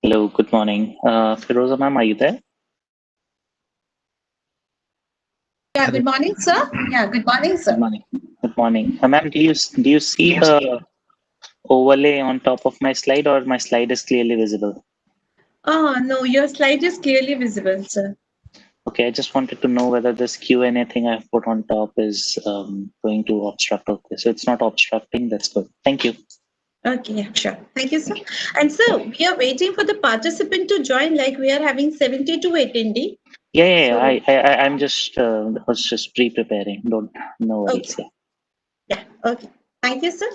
Hello, good morning. Firoza ma'am, are you there? Yeah, good morning, sir. Good morning. Good morning. Ma'am, do you see the overlay on top of my slide, or my slide is clearly visible? No, your slide is clearly visible, sir. Okay, I just wanted to know whether this Q&A thing I've put on top is going to obstruct. Okay, so it's not obstructing. That's good. Thank you. Okay, yeah, sure. Thank you, sir. And sir, we are waiting for the participant to join, like we are having 72 attendee. Yeah. So, I'm just was just pre-preparing. Don't no worries. okay. Yeah, okay. Thank you, sir.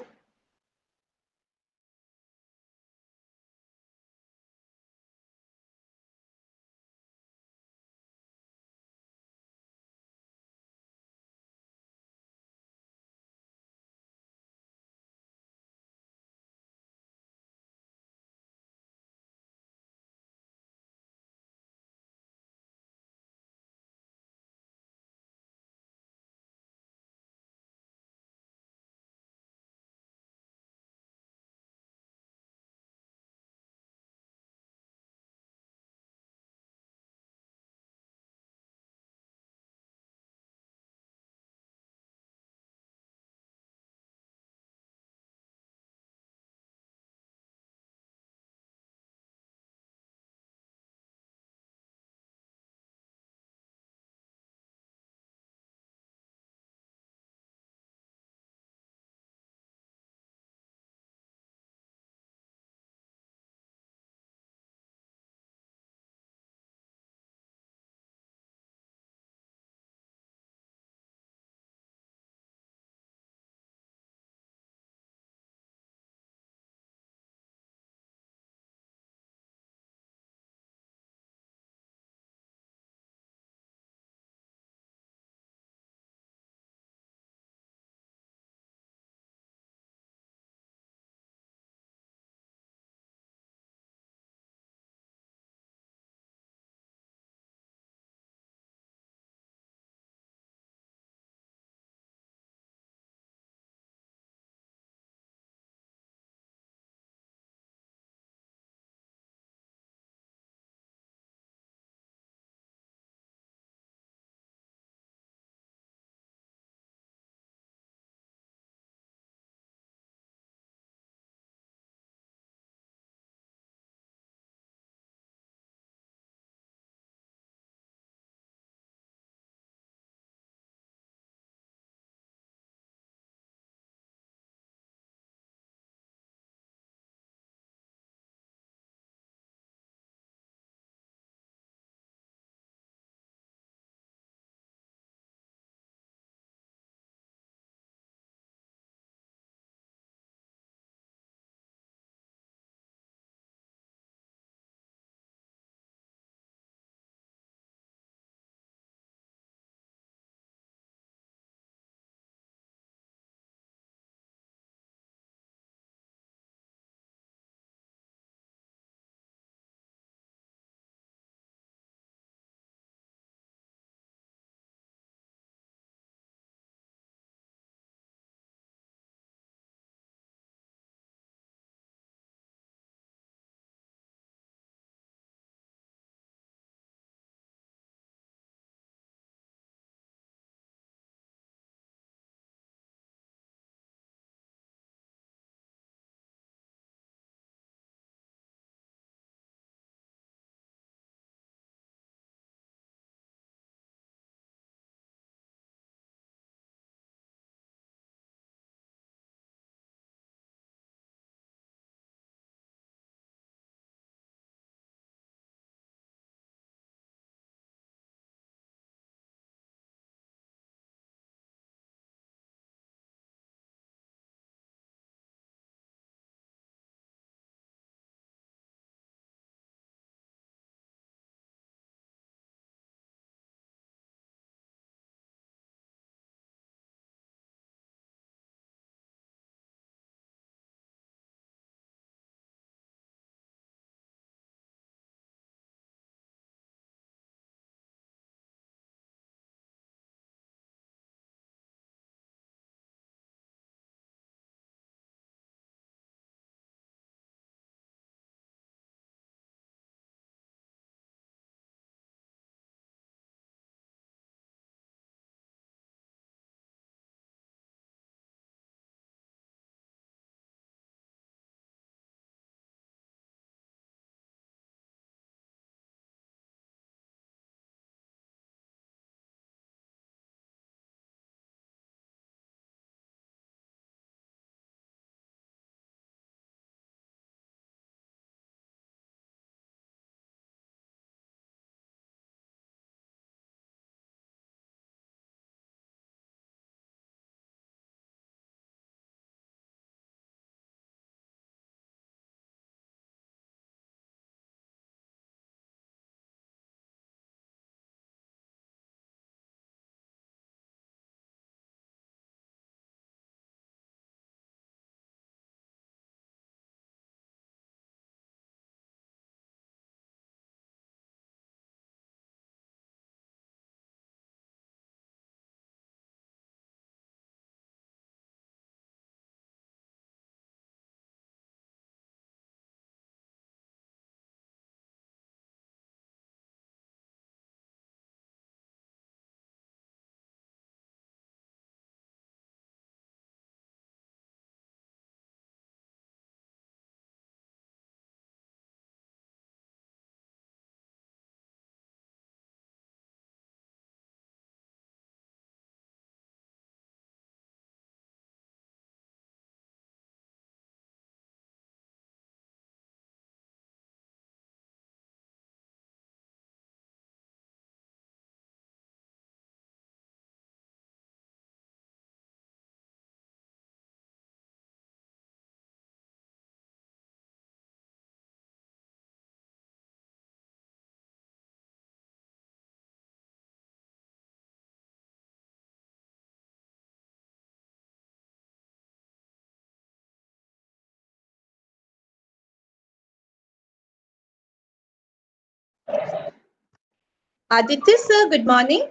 Aditya sir, good morning.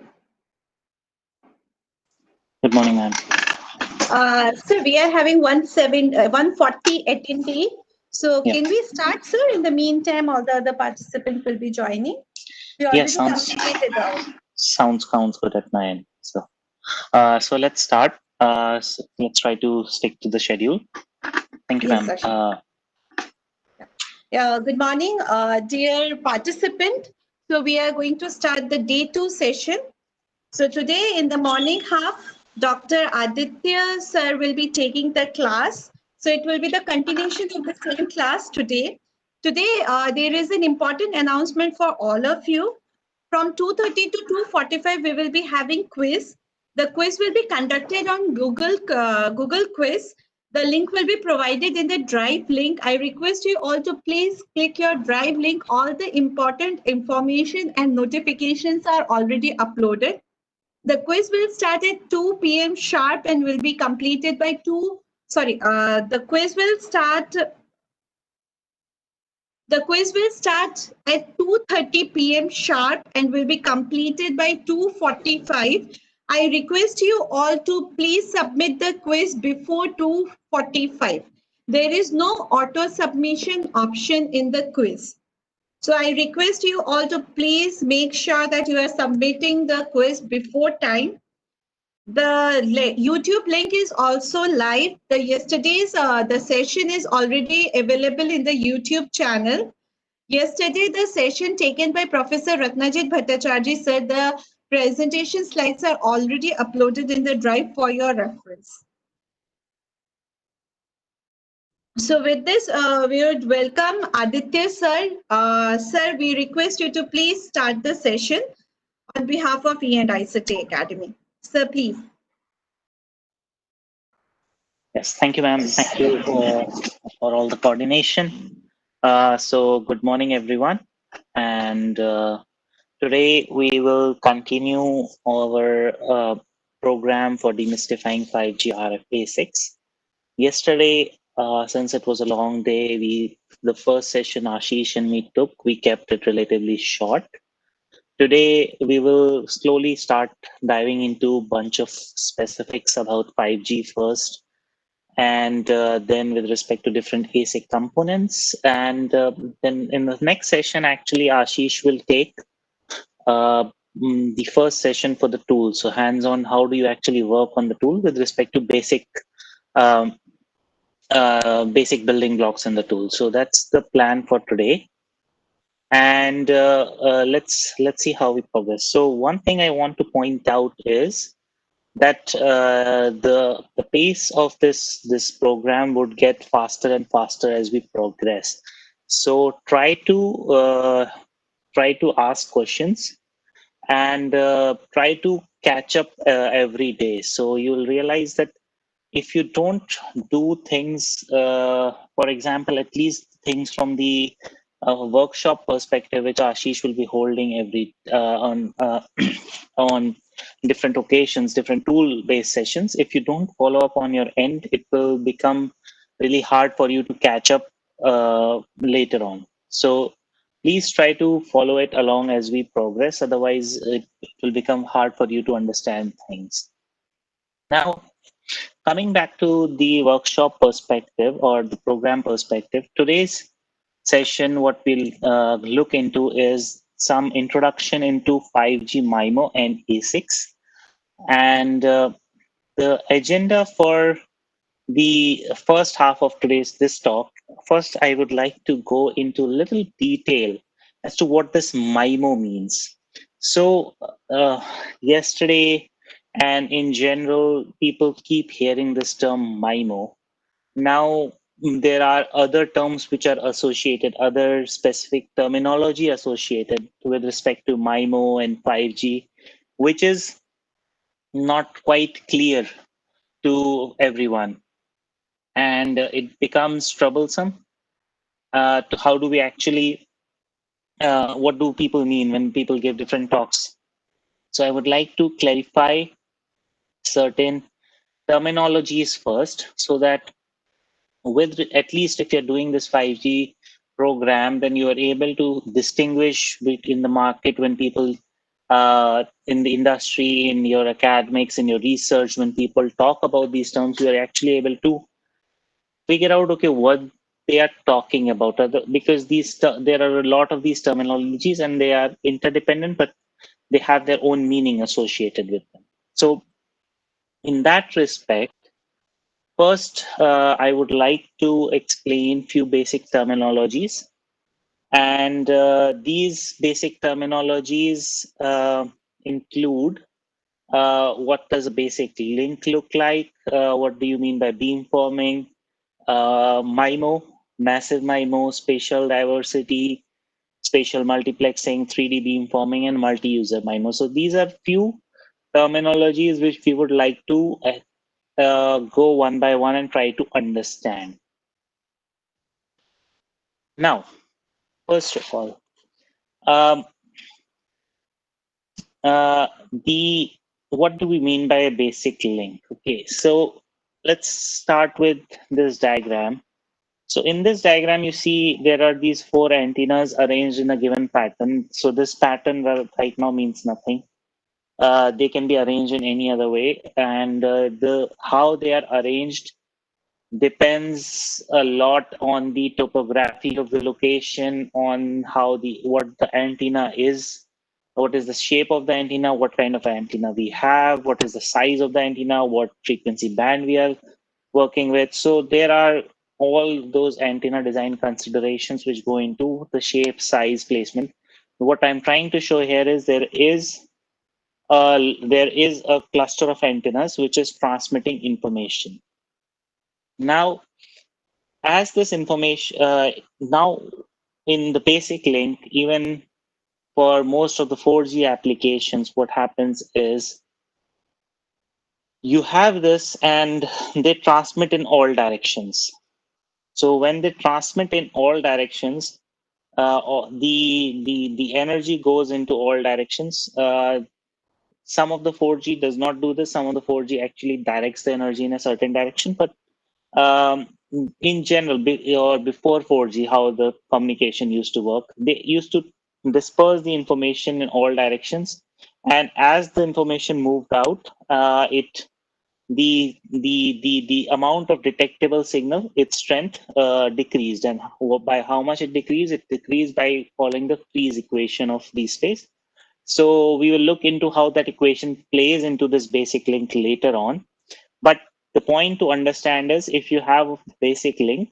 Good morning, ma'am. Sir, we are having 140 attendee. So Yeah. can we start, sir? In the meantime, all the other participants will be joining. We already completed our. Sounds good at my end. So let's start. So let's try to stick to the schedule. Thank you, Yes, ma'am. sir. Good morning, dear participant. So we are going to start the day 2 session. So today in the morning half, Dr. Aditya sir will be taking the class. So it will be the continuation of the same class today. Today, there is an important announcement for all of you. From 2:30 to 2:45, we will be having quiz. The quiz will be conducted on Google Quiz. The link will be provided in the Drive link. I request you all to please click your Drive link. All the important information and notifications are already uploaded. The quiz will start at 2 p.m. sharp and will be completed by the quiz will start at 2:30 p.m. sharp and will be completed by 2:45. I request you all to please submit the quiz before 2:45. There is no auto submission option in the quiz. So I request you all to please make sure that you are submitting the quiz before time. The YouTube link is also live. The session is already available in the YouTube channel. Yesterday, the session taken by Professor Ratnajit Bhattacharjee said the presentation slides are already uploaded in the Drive for your reference. So with this, we would welcome Aditya sir. Sir, we request you to please start the session on behalf of E&ICT Academy. Sir, please. Yes, thank you, ma'am. Thank you for all the coordination. So good morning, everyone. And today we will continue our program for demystifying 5G RF ASICs. Yesterday, since it was a long day, the first session Ashish and me took, we kept it relatively short. Today, we will slowly start diving into a bunch of specifics about 5G first, and then with respect to different ASIC components. And then in the next session, actually, Ashish will take the first session for the tool. So hands-on, how do you actually work on the tool with respect to basic building blocks in the tool. So that's the plan for today. And let's see how we progress. So one thing I want to point out is that the pace of this program would get faster and faster as we progress. So try to ask questions and try to catch up every day. So you'll realize that if you don't do things, for example, at least things from the workshop perspective, which Ashish will be holding on different occasions, different tool-based sessions. If you don't follow up on your end, it will become really hard for you to catch up later on. So please try to follow it along as we progress. Otherwise, it will become hard for you to understand things. Now, coming back to the workshop perspective or the program perspective, today's session, what we'll look into is some introduction into 5G MIMO and ASICs. And the agenda for the first half of this talk, first I would like to go into a little detail as to what this MIMO means. So yesterday and in general, people keep hearing this term MIMO. Now, there are other terms which are associated, other specific terminology associated with respect to MIMO and 5G, which is not quite clear to everyone. And it becomes troublesome. To how do we actually, what do people mean when people give different talks? So I would like to clarify certain terminologies first, so that with at least if you're doing this 5G program, then you are able to distinguish between the market when people in the industry, in your academics, in your research, when people talk about these terms, you are actually able to figure out, okay, what they are talking about. Because there are a lot of these terminologies and they are interdependent, but they have their own meaning associated with them. So in that respect, first, I would like to explain few basic terminologies. And these basic terminologies include what does a basic link look like? What do you mean by beamforming? MIMO, massive MIMO, spatial diversity, spatial multiplexing, 3D beamforming, and multi-user MIMO. So these are few terminologies which we would like to go one by one and try to understand. Now, first of all, um, the what do we mean by a basic link? Okay, so let's start with this diagram. So in this diagram, you see there are these four antennas arranged in a given pattern. So this pattern right now means nothing. They can be arranged in any other way, and the how they are arranged depends a lot on the topography of the location, on how what the antenna is, what is the shape of the antenna, what kind of antenna we have, what is the size of the antenna, what frequency band we are working with. So there are all those antenna design considerations which go into the shape, size, placement. What I'm trying to show here is there is a cluster of antennas which is transmitting information. Now, as this information now in the basic link, even for most of the 4G applications, what happens is you have this and they transmit in all directions. So when they transmit in all directions, the energy goes into all directions. Some of the 4G does not do this. Some of the 4G actually directs the energy in a certain direction. But in general, or before 4G, how the communication used to work, they used to disperse the information in all directions. And as the information moved out, the amount of detectable signal, its strength decreased. And by how much it decreased? It decreased by following the Friese equation of Free space. So we will look into how that equation plays into this basic link later on. But the point to understand is if you have a basic link,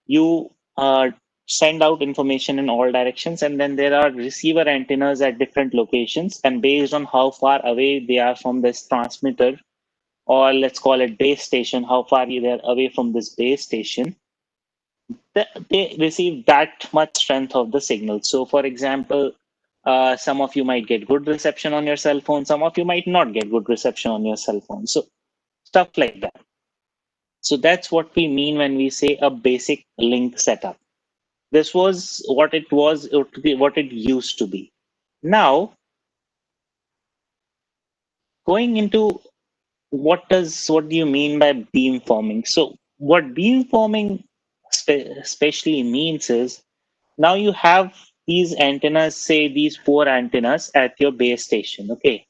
you send out information in all directions, and then there are receiver antennas at different locations. And based on how far away they are from this transmitter, or let's call it base station, how far they are away from this base station, they receive that much strength of the signal. So for example, some of you might get good reception on your cell phone, some of you might not get good reception on your cell phone. So stuff like that. So that's what we mean when we say a basic link setup. This was, what it used to be. Now, going into what do you mean by beamforming? So what beamforming especially means is, now you have these antennas, say these four antennas at your base station. Okay.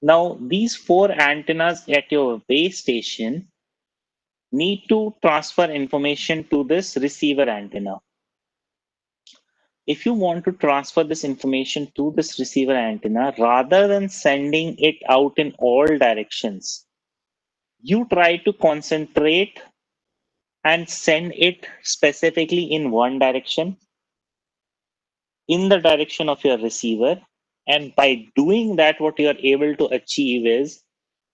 Now these four antennas at your base station need to transfer information to this receiver antenna. If you want to transfer this information to this receiver antenna, rather than sending it out in all directions, you try to concentrate and send it specifically in one direction, in the direction of your receiver. And by doing that, what you are able to achieve is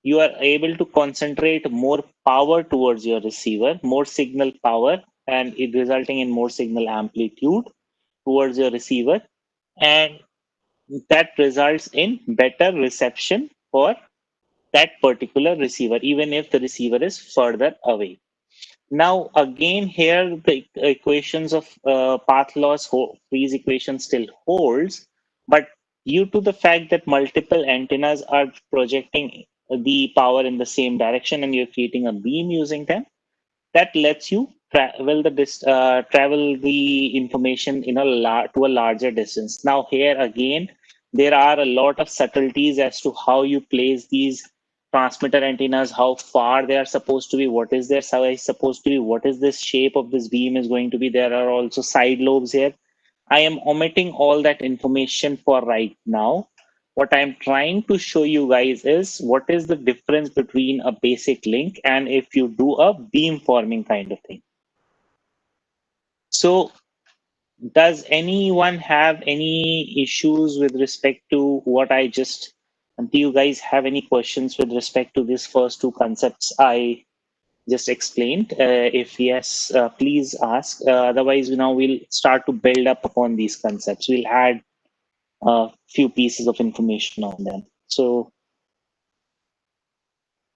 you are able to concentrate more power towards your receiver, more signal power, and it resulting in more signal amplitude towards your receiver. And that results in better reception for that particular receiver, even if the receiver is further away. Now, again, here the equations of path loss, Friese equation still holds, but due to the fact that multiple antennas are projecting the power in the same direction and you're creating a beam using them, that lets you travel the information in to a larger distance. Now here again, there are a lot of subtleties as to how you place these transmitter antennas, how far they are supposed to be, what is their size supposed to be, what is this shape of this beam is going to be. There are also side lobes here. I am omitting all that information for right now. What I'm trying to show you guys is what is the difference between a basic link and if you do a beam forming kind of thing. So does anyone have any issues with respect to what I just, do you guys have any questions with respect to these first two concepts I just explained? If yes, please ask. Otherwise, now we'll start to build up upon these concepts. We'll add a few pieces of information on them. So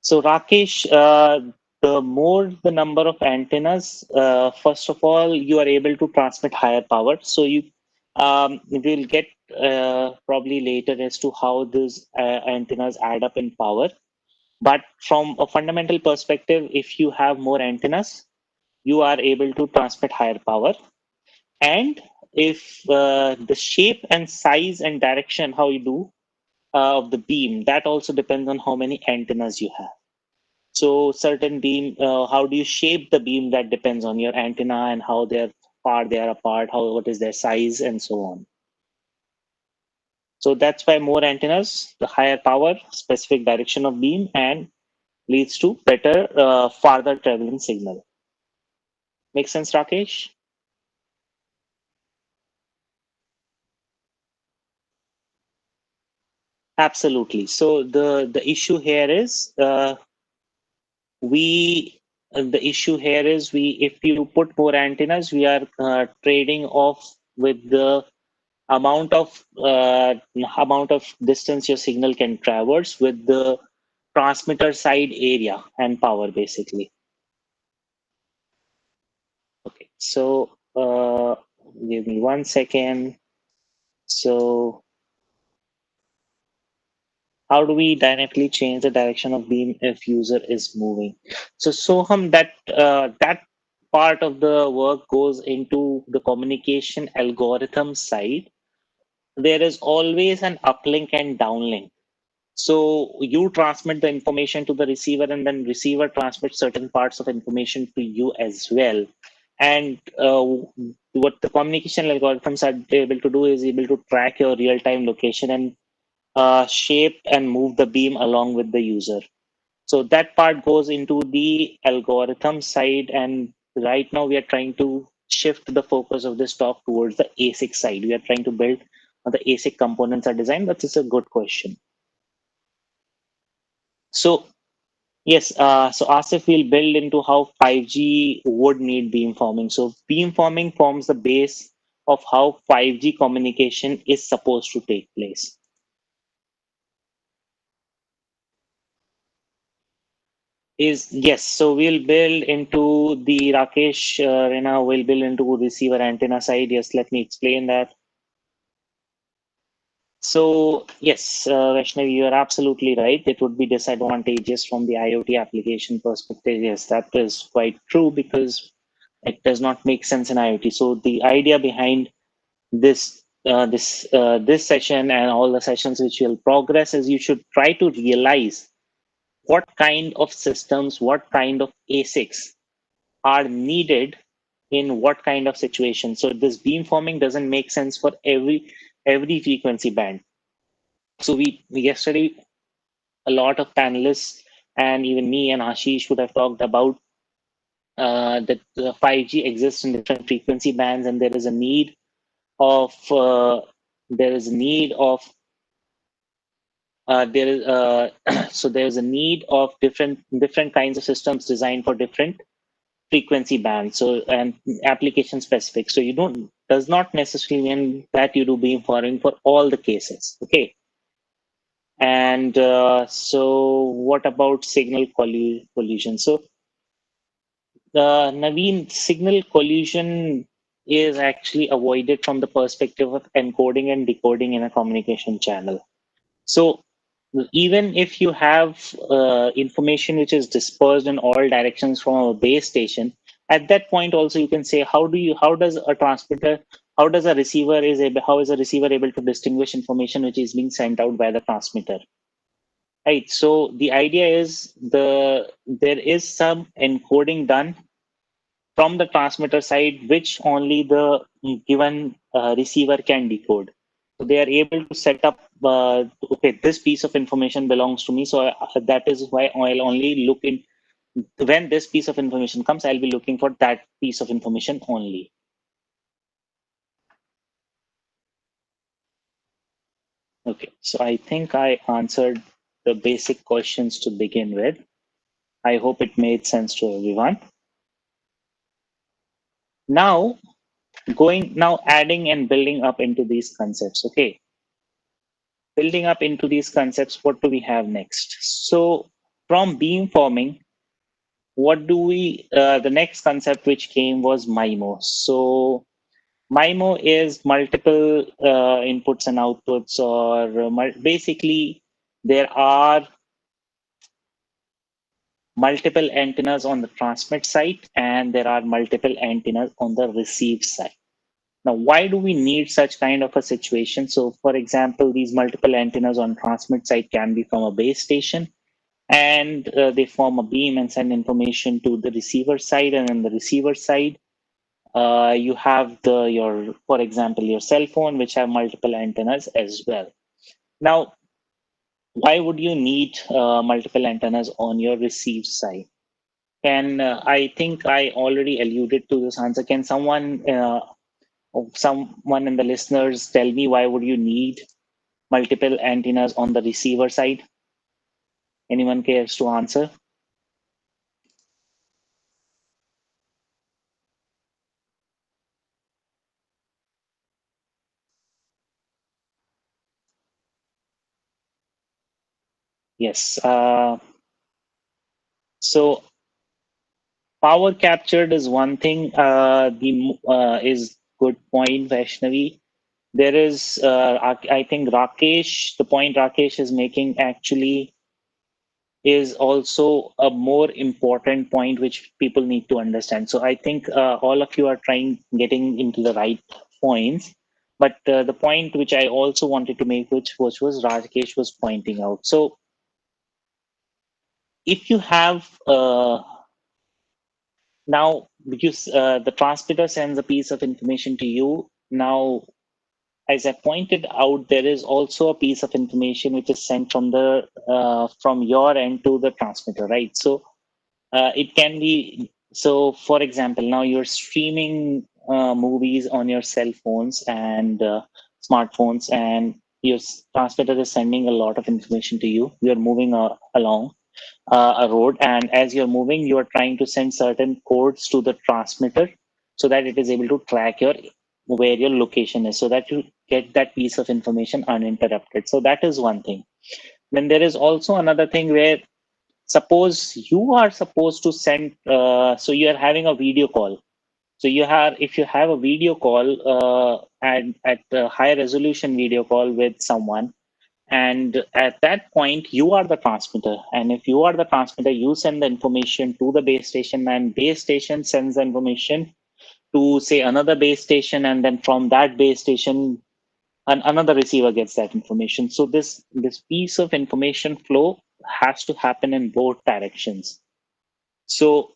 Rakesh, the more the number of antennas, first of all, you are able to transmit higher power. So you will get probably later as to how those antennas add up in power. But from a fundamental perspective, if you have more antennas, you are able to transmit higher power. And if the shape and size and direction, how you do of the beam, that also depends on how many antennas you have. So certain beam, how do you shape the beam? That depends on your antenna and how far they are apart, what is their size, and so on. So that's why more antennas, the higher power, specific direction of beam, and leads to better, farther traveling signal. Make sense, Rakesh? Absolutely. So the issue here is the issue here is if you put more antennas, we are trading off with the amount of distance your signal can traverse with the transmitter side area and power, basically. Okay, so give me 1 second. So how do we dynamically change the direction of beam if user is moving? So Soham, that part of the work goes into the communication algorithm side. There is always an uplink and downlink. So you transmit the information to the receiver, and then receiver transmits certain parts of information to you as well. And what the communication algorithms are able to do is able to track your real-time location and shape and move the beam along with the user. So that part goes into the algorithm side, and right now we are trying to shift the focus of this talk towards the ASIC side. We are trying to build the ASIC components are designed. That is a good question. So yes, so Asif will build into how 5G would need beamforming. So beamforming forms the base of how 5G communication is supposed to take place. Yes, so we'll build into the Rakesh, Rena will build into receiver antenna side. Yes, let me explain that. So yes, Vaishnavi, you are absolutely right. It would be disadvantageous from the IoT application perspective. Yes, that is quite true because it does not make sense in IoT. So the idea behind this session and all the sessions which will progress is you should try to realize what kind of systems, what kind of ASICs are needed in what kind of situation. So this beamforming doesn't make sense for every frequency band. So we yesterday a lot of panelists and even me and Ashish would have talked about that 5G exists in different frequency bands, and there is a need of there is a need of there is so there is a need of different kinds of systems designed for different frequency bands, so and application specific. So you don't does not necessarily mean that you do beamforming for all the cases. Okay. And so what about signal collision? So Naveen, signal collision is actually avoided from the perspective of encoding and decoding in a communication channel. So even if you have information which is dispersed in all directions from a base station, At that point also you can say, how does a transmitter, how is a receiver able to distinguish information which is being sent out by the transmitter, right? So the idea is there is some encoding done from the transmitter side which only the given receiver can decode. So they are able to set up, okay, this piece of information belongs to me, so that is why I'll only look in when this piece of information comes, I'll be looking for that piece of information only. Okay, so I think I answered the basic questions to begin with. I hope it made sense to everyone. Now, adding and building up into these concepts. Okay, building up into these concepts, what do we have next? So from beamforming, what do we, the next concept which came was MIMO. So MIMO is multiple inputs and outputs, or basically there are multiple antennas on the transmit side and there are multiple antennas on the receive side. Now, why do we need such kind of a situation? So for example, these multiple antennas on transmit side can be from a base station, and they form a beam and send information to the receiver side. And on the receiver side, you have for example, your cell phone, which have multiple antennas as well. Now, why would you need multiple antennas on your receive side? And I think I already alluded to this answer. Can someone in the listeners tell me why would you need multiple antennas on the receiver side? Anyone cares to answer? Yes. So power captured is one thing. Is good point, Vaishnavi. There is, I think Rakesh, the point Rakesh is making actually is also a more important point which people need to understand. So I think all of you are getting into the right points. But the point which I also wanted to make, which was Rakesh was pointing out. So if you have now, because the transmitter sends a piece of information to you. Now, as I pointed out, there is also a piece of information which is sent from your end to the transmitter, right? So it can be, so for example, now you're streaming movies on your cell phones and smartphones, and your transmitter is sending a lot of information to you. You're moving along a road, and as you're moving, you are trying to send certain codes to the transmitter so that it is able to track where your location is, so that you get that piece of information uninterrupted. So that is one thing. Then there is also another thing where, suppose you are supposed to send, so you are having a video call. So if you have a video call at a high resolution video call with someone, and at that point you are the transmitter, and if you are the transmitter, you send the information to the base station, and base station sends the information to, say, another base station, and then from that base station another receiver gets that information. So this piece of information flow has to happen in both directions. So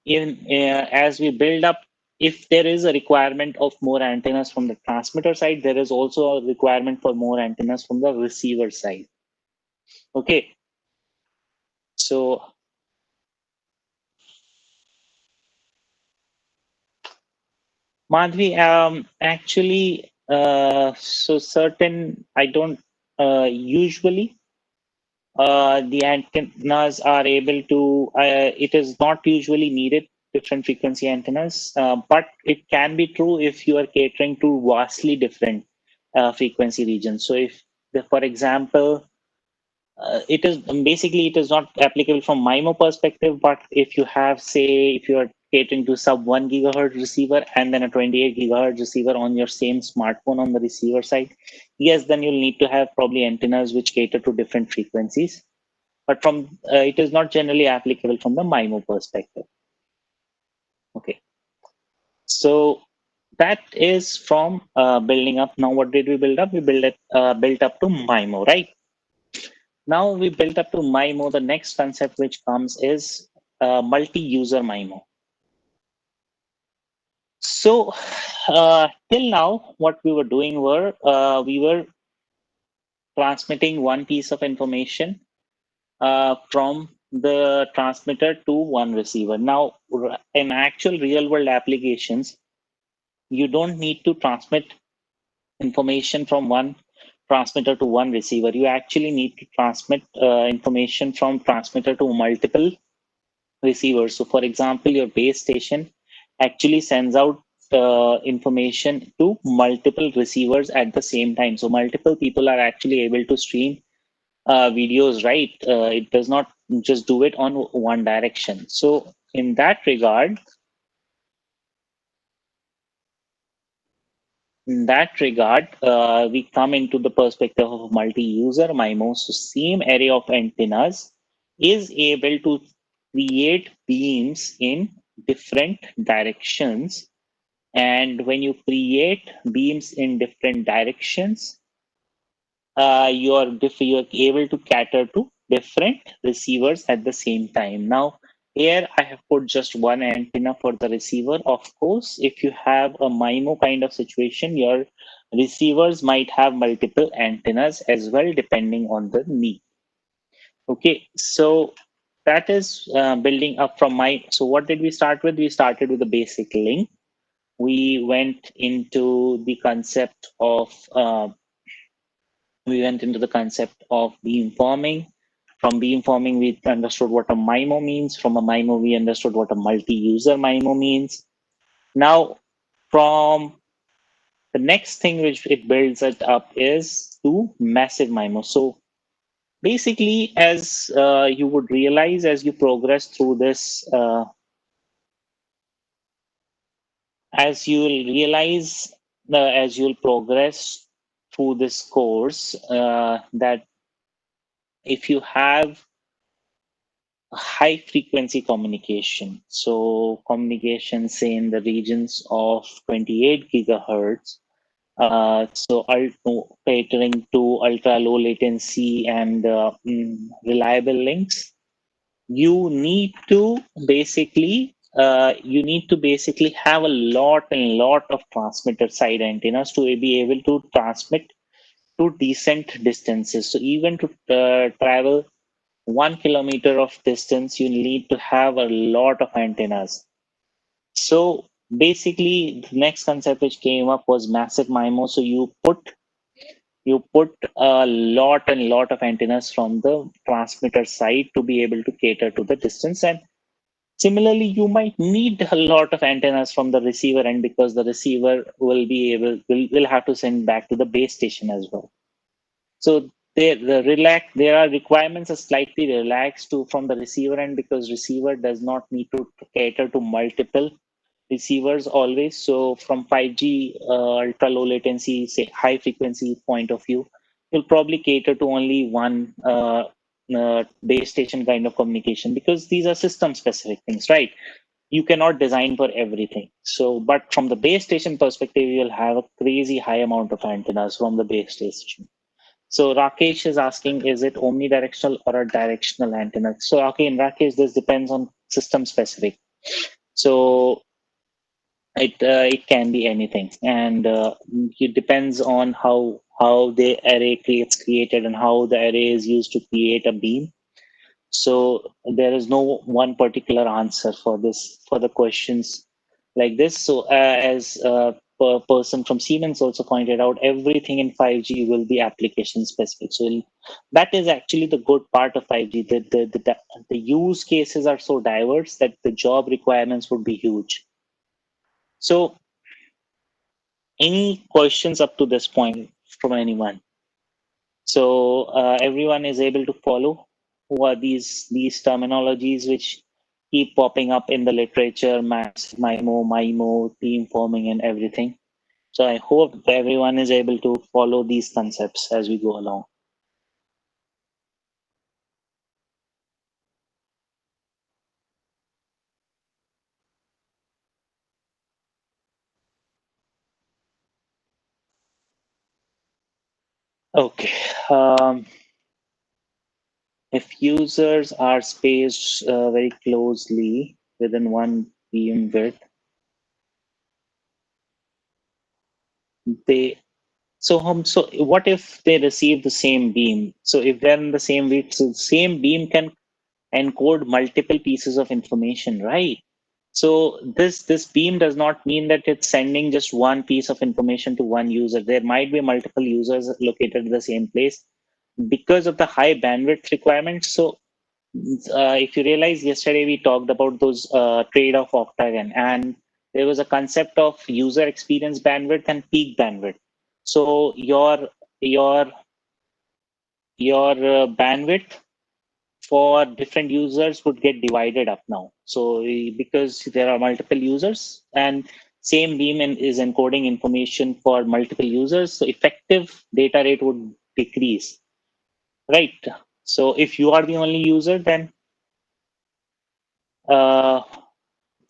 as we build up, if there is a requirement of more antennas from the transmitter side, there is also a requirement for more antennas from the receiver side. Okay. So Madhvi, actually, so certain, I don't usually the antennas are able to, it is not usually needed, different frequency antennas, but it can be true if you are catering to vastly different frequency regions. So if, for example, it is not applicable from MIMO perspective, but if you have, say, if you are catering to sub 1 gigahertz receiver and then a 28 gigahertz receiver on your same smartphone on the receiver side, yes, then you'll need to have probably antennas which cater to different frequencies. But from it is not generally applicable from the MIMO perspective. Okay, so that is from building up. Now, what did we build up? We built up to MIMO, right? Now we built up to MIMO. The next concept which comes is multi-user MIMO. So till now, what we were doing were we were transmitting one piece of information from the transmitter to one receiver. Now, in actual real world applications, you don't need to transmit information from one transmitter to one receiver. You actually need to transmit information from transmitter to multiple receivers. So, for example, your base station actually sends out information to multiple receivers at the same time. So, multiple people are actually able to stream videos, right? It does not just do it on one direction. So, in that regard, we come into the perspective of multi-user MIMO. So same array of antennas is able to create beams in different directions. And when you create beams in different directions, you're able to cater to different receivers at the same time. Now, here I have put just one antenna for the receiver. Of course, if you have a MIMO kind of situation, your receivers might have multiple antennas as well, depending on the need. Okay, so that is building up from my. So what did we start with? We started with the basic link. We went into the concept of beamforming. From beamforming, we understood what a MIMO means. From a MIMO, we understood what a multi-user MIMO means. Now, from the next thing which it builds it up is to massive MIMO. So basically, as you would realize as you progress through this, as you'll progress through this course, that if you have high frequency communication. So communication, say in the regions of 28 gigahertz. So catering to ultra low latency and reliable links. You need to basically have a lot of transmitter side antennas to be able to transmit to decent distances. So even to travel 1 kilometer of distance, you need to have a lot of antennas. So basically, the next concept which came up was massive MIMO. So you put a lot of antennas from the transmitter side to be able to cater to the distance. And similarly, you might need a lot of antennas from the receiver end because the receiver will have to send back to the base station as well. So there are requirements are slightly relaxed from the receiver end because receiver does not need to cater to multiple receivers always. So from 5G ultra low latency, say high frequency point of view, you'll probably cater to only one base station kind of communication because these are system specific things, right? You cannot design for everything. So, but from the base station perspective, you'll have a crazy high amount of antennas from the base station. So Rakesh is asking, is it omnidirectional or a directional antenna? So again, Rakesh, this depends on system specific. So it can be anything, and it depends on how the array gets created and how the array is used to create a beam. So there is no one particular answer for the questions like this. So as a person from Siemens also pointed out, everything in 5G will be application specific. So that is actually the good part of 5G. The use cases are so diverse that the job requirements would be huge. So any questions up to this point from anyone? So everyone is able to follow who are these terminologies which keep popping up in the literature, mass, MIMO, beamforming, and everything. So I hope everyone is able to follow these concepts as we go along. Okay. If users are spaced very closely within one beam width, they so what if they receive the same beam? So if they're in the same width, so the same beam can encode multiple pieces of information, right? So this beam does not mean that it's sending just one piece of information to one user. There might be multiple users located in the same place because of the high bandwidth requirements. So if you realize, yesterday we talked about those trade-off octagon, and there was a concept of user experience bandwidth and peak bandwidth. So your bandwidth for different users would get divided up now. So because there are multiple users and same beam is encoding information for multiple users, so effective data rate would decrease, right? So if you are the only user, then uh,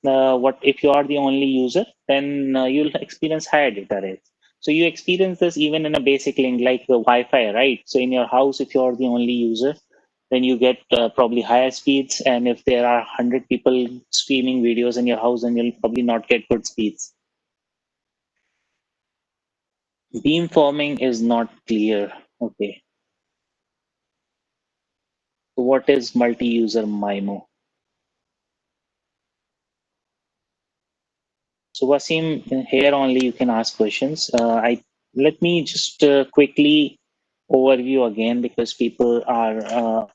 what if you are the only user, then you'll experience higher data rates. So you experience this even in a basic link like the Wi-Fi, right? So in your house, if you're the only user, then you get probably higher speeds. And if there are 100 people streaming videos in your house, then you'll probably not get good speeds. Beamforming is not clear. Okay. So what is multi-user MIMO? So Wasim, here only you can ask questions. Let me just quickly overview again because people are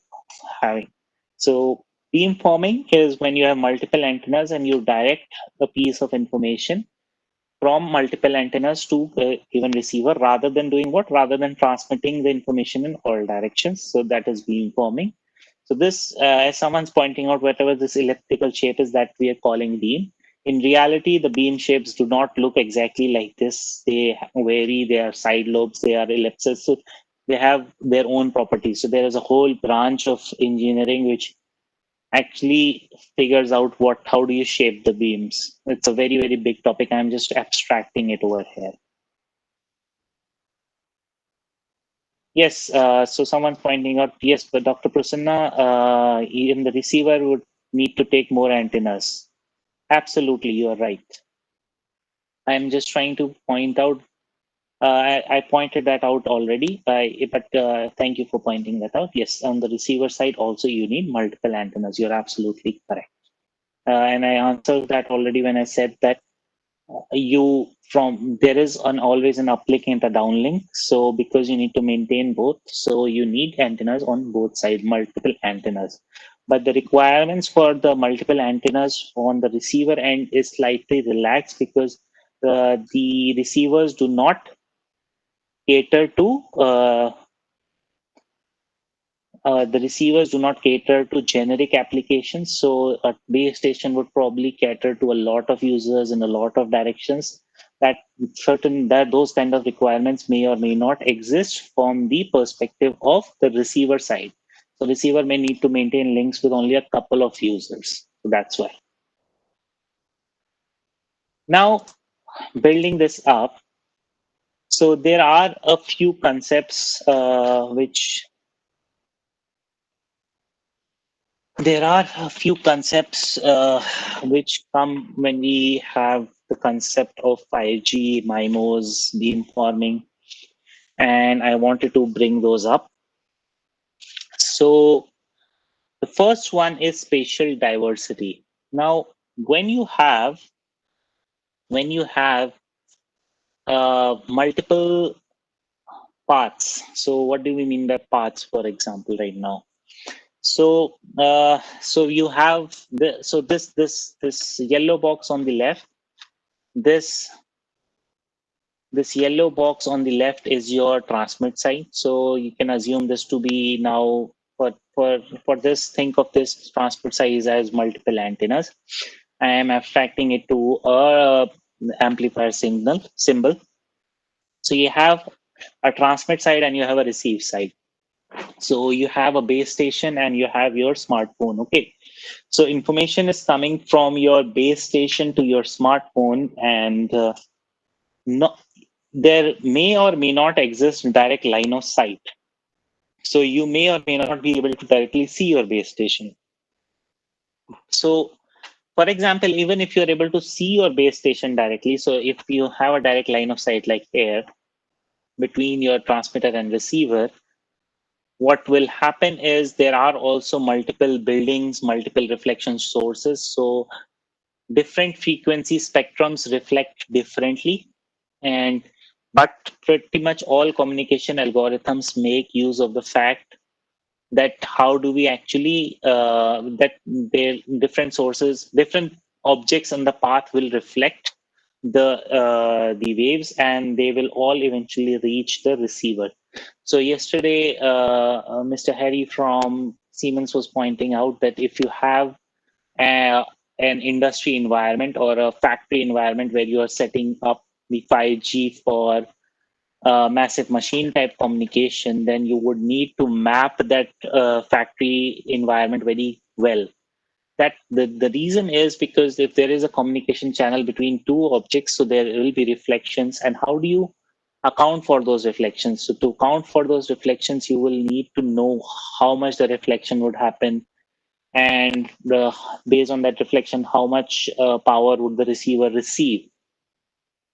having. So beamforming is when you have multiple antennas and you direct a piece of information from multiple antennas to a given receiver rather than doing what? Rather than transmitting the information in all directions. So that is beamforming. So this, as someone's pointing out, whatever this elliptical shape is that we are calling beam, in reality, the beam shapes do not look exactly like this. They vary, they are side lobes, they are ellipses. So they have their own properties. So there is a whole branch of engineering which actually figures out how do you shape the beams. It's a very, very big topic. I'm just abstracting it over here. Yes, so someone pointing out, yes, but Dr. Prasanna, even the receiver would need to take more antennas. Absolutely, you are right. I'm just trying to point out, I pointed that out already, but thank you for pointing that out. Yes, on the receiver side also you need multiple antennas. You're absolutely correct. And I answered that already when I said that there is always an uplink and a downlink. So because you need to maintain both, so you need antennas on both sides, multiple antennas. But the requirements for the multiple antennas on the receiver end is slightly relaxed because the receivers do not cater to the receivers do not cater to generic applications. So a base station would probably cater to a lot of users in a lot of directions. That those kind of requirements may or may not exist from the perspective of the receiver side. So receiver may need to maintain links with only a couple of users. So that's why. Now, building this up, so there are a few concepts which come when we have the concept of 5G, MIMOs, beamforming, and I wanted to bring those up. So the first one is spatial diversity. Now, when you have multiple paths, so what do we mean by paths, for example, right now? So you have this yellow box on the left. This yellow box on the left is your transmit side. So you can assume this to be now for this, think of this transmit size as multiple antennas. I am abstracting it to a amplifier symbol. So you have a transmit side and you have a receive side. So you have a base station and you have your smartphone. Okay. So information is coming from your base station to your smartphone, and no, there may or may not exist direct line of sight. So you may or may not be able to directly see your base station. So for example, even if you're able to see your base station directly, so if you have a direct line of sight like air between your transmitter and receiver, what will happen is there are also multiple buildings, multiple reflection sources. So different frequency spectrums reflect differently. And but pretty much all communication algorithms make use of the fact that how do we actually that their different sources, different objects on the path will reflect the waves, and they will all eventually reach the receiver. So yesterday, Mr. Harry from Siemens was pointing out that if you have a, an industry environment or a factory environment where you are setting up the 5G for massive machine type communication, then you would need to map that factory environment very well. That the reason is because if there is a communication channel between two objects, so there will be reflections. And how do you account for those reflections? So to account for those reflections, you will need to know how much the reflection would happen, and based on that reflection, how much power would the receiver receive.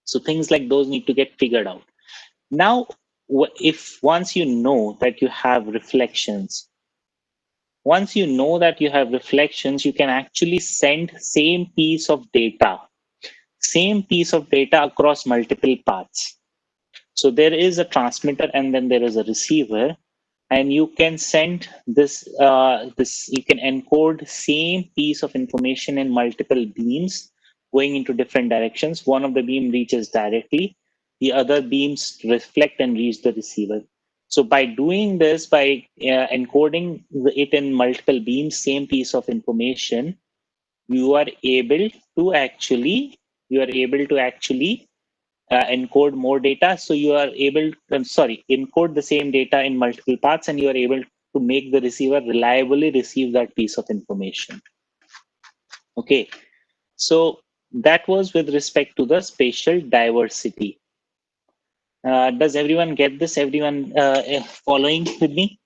So things like those need to get figured out. Now, if once you know that you have reflections, once you know that you have reflections, you can actually send same piece of data across multiple paths. So there is a transmitter and then there is a receiver, and you can send you can encode same piece of information in multiple beams going into different directions. One of the beam reaches directly, the other beams reflect and reach the receiver. So by doing this, by encoding it in multiple beams, same piece of information, you are able to actually encode more data. So you are able to, encode the same data in multiple paths, and you are able to make the receiver reliably receive that piece of information. Okay, so that was with respect to the spatial diversity. Does everyone get this? Everyone following with me?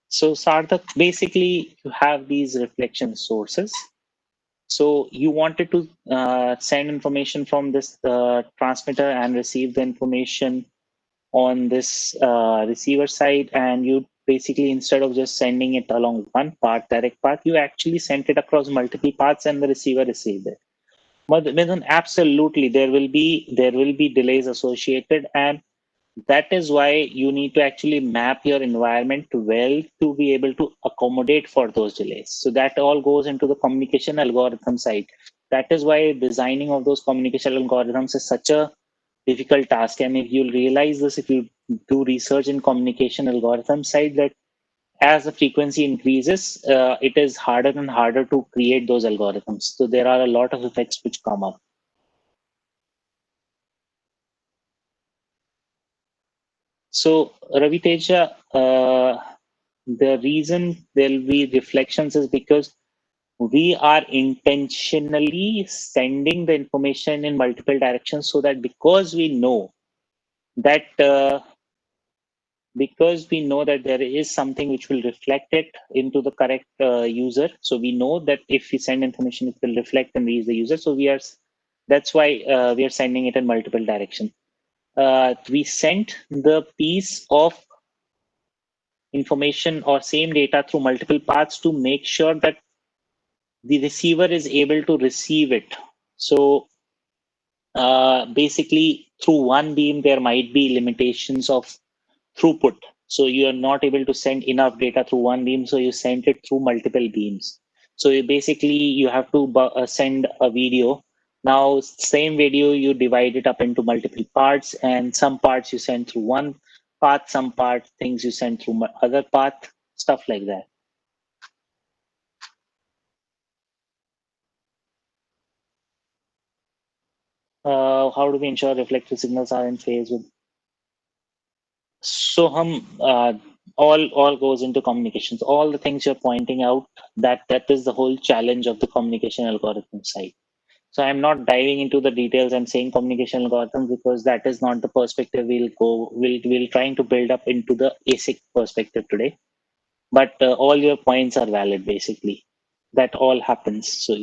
So Sarthak, basically you have these reflection sources. So you wanted to send information from this transmitter and receive the information on this receiver side, and you basically, instead of just sending it along one path, direct path, you actually sent it across multiple paths and the receiver received it. But then absolutely there will be delays associated, and that is why you need to actually map your environment well to be able to accommodate for those delays. So that all goes into the communication algorithm side. That is why designing of those communication algorithms is such a difficult task. And if you'll realize this, if you do research in communication algorithm side, that as the frequency increases, it is harder and harder to create those algorithms. So there are a lot of effects which come up. So Ravi Teja, the reason there'll be reflections is because we are intentionally sending the information in multiple directions, so that because we know that there is something which will reflect it into the correct user. So we know that if we send information, it will reflect and reach the user. So that's why we are sending it in multiple directions. We sent the piece of information or same data through multiple paths to make sure that the receiver is able to receive it. So basically, through one beam, there might be limitations of throughput. So you are not able to send enough data through one beam, so you send it through multiple beams. So you have to send a video. Now, same video, you divide it up into multiple parts, and some parts you send through one path, some things you send through other path, stuff like that. How do we ensure reflected signals are in phase with? So all goes into communications. All the things you're pointing out, that is the whole challenge of the communication algorithm side. So I'm not diving into the details. I'm saying communication algorithms because that is not the perspective we'll trying to build up into the ASIC perspective today. But all your points are valid basically. That all happens. So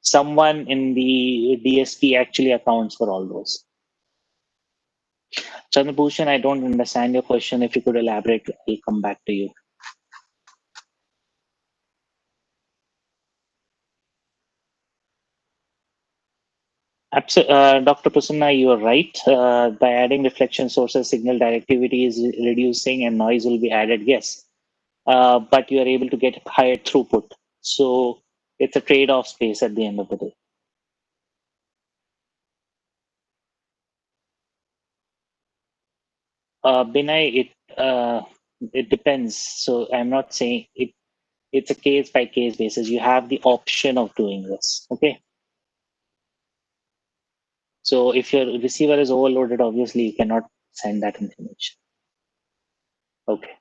someone in the DSP actually accounts for all those. Chandrabhushan, I don't understand your question. If you could elaborate, I'll come back to you. Dr. Prasanna, you are right. By adding reflection sources, signal directivity is reducing and noise will be added, yes. But you are able to get higher throughput. So it's a trade-off space at the end of the day. Binay, it depends. So I'm not saying it. It's a case by case basis. You have the option of doing this. Okay. So if your receiver is overloaded, obviously you cannot send that information. Okay.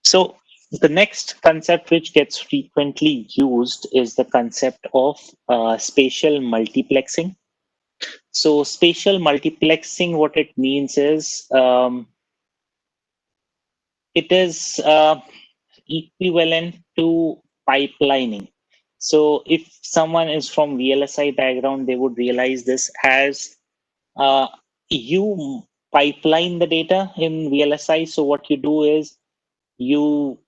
So the next concept which gets frequently used is the concept of spatial multiplexing. So spatial multiplexing, what it means is it is equivalent to pipelining. So if someone is from VLSI background, they would realize this as you pipeline the data in VLSI. So what you do is you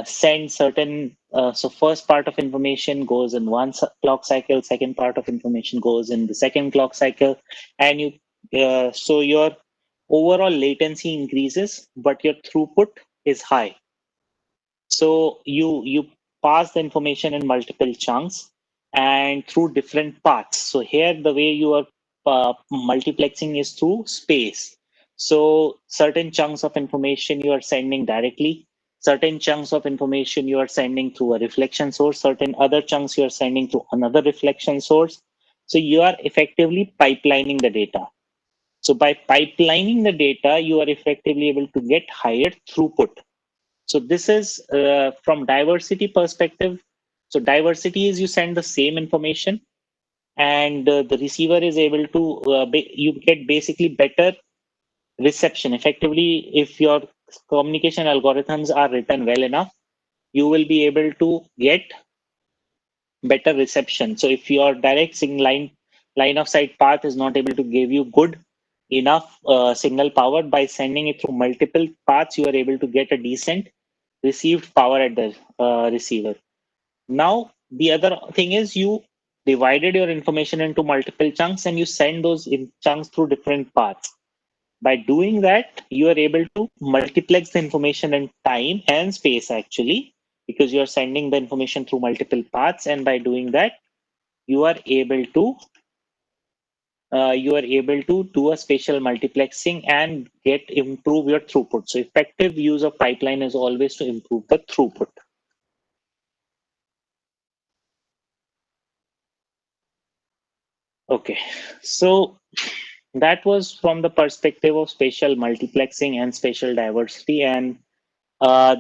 send certain, so first part of information goes in one clock cycle, second part of information goes in the second clock cycle, and so your overall latency increases, but your throughput is high. So you pass the information in multiple chunks and through different paths. So here the way you are multiplexing is through space. So certain chunks of information you are sending directly, certain chunks of information you are sending through a reflection source, certain other chunks you are sending through another reflection source. So you are effectively pipelining the data. So by pipelining the data, you are effectively able to get higher throughput. So this is from diversity perspective. So diversity is you send the same information and the receiver is able to, you get basically better reception. Effectively, if your communication algorithms are written well enough, you will be able to get better reception. So if your direct line of sight path is not able to give you good enough signal power, by sending it through multiple paths, you are able to get a decent received power at the receiver. Now, the other thing is you divided your information into multiple chunks and you send those in chunks through different paths. By doing that, you are able to multiplex the information in time and space actually, because you are sending the information through multiple paths. And by doing that, you are able to do a spatial multiplexing and improve your throughput. So effective use of pipeline is always to improve the throughput. Okay, so that was from the perspective of spatial multiplexing and spatial diversity. And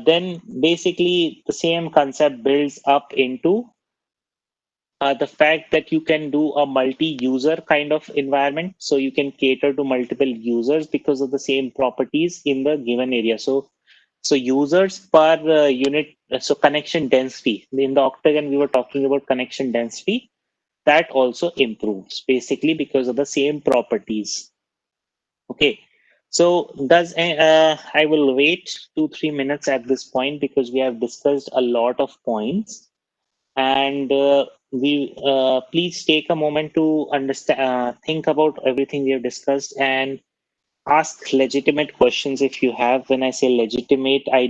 then basically the same concept builds up into the fact that you can do a multi-user kind of environment. So you can cater to multiple users because of the same properties in the given area. So users per unit, so connection density. In the octagon, we were talking about connection density. That also improves basically because of the same properties. Okay, so I will wait 2-3 minutes at this point because we have discussed a lot of points, and we please take a moment to understand, think about everything we have discussed, and ask legitimate questions if you have. When I say legitimate, I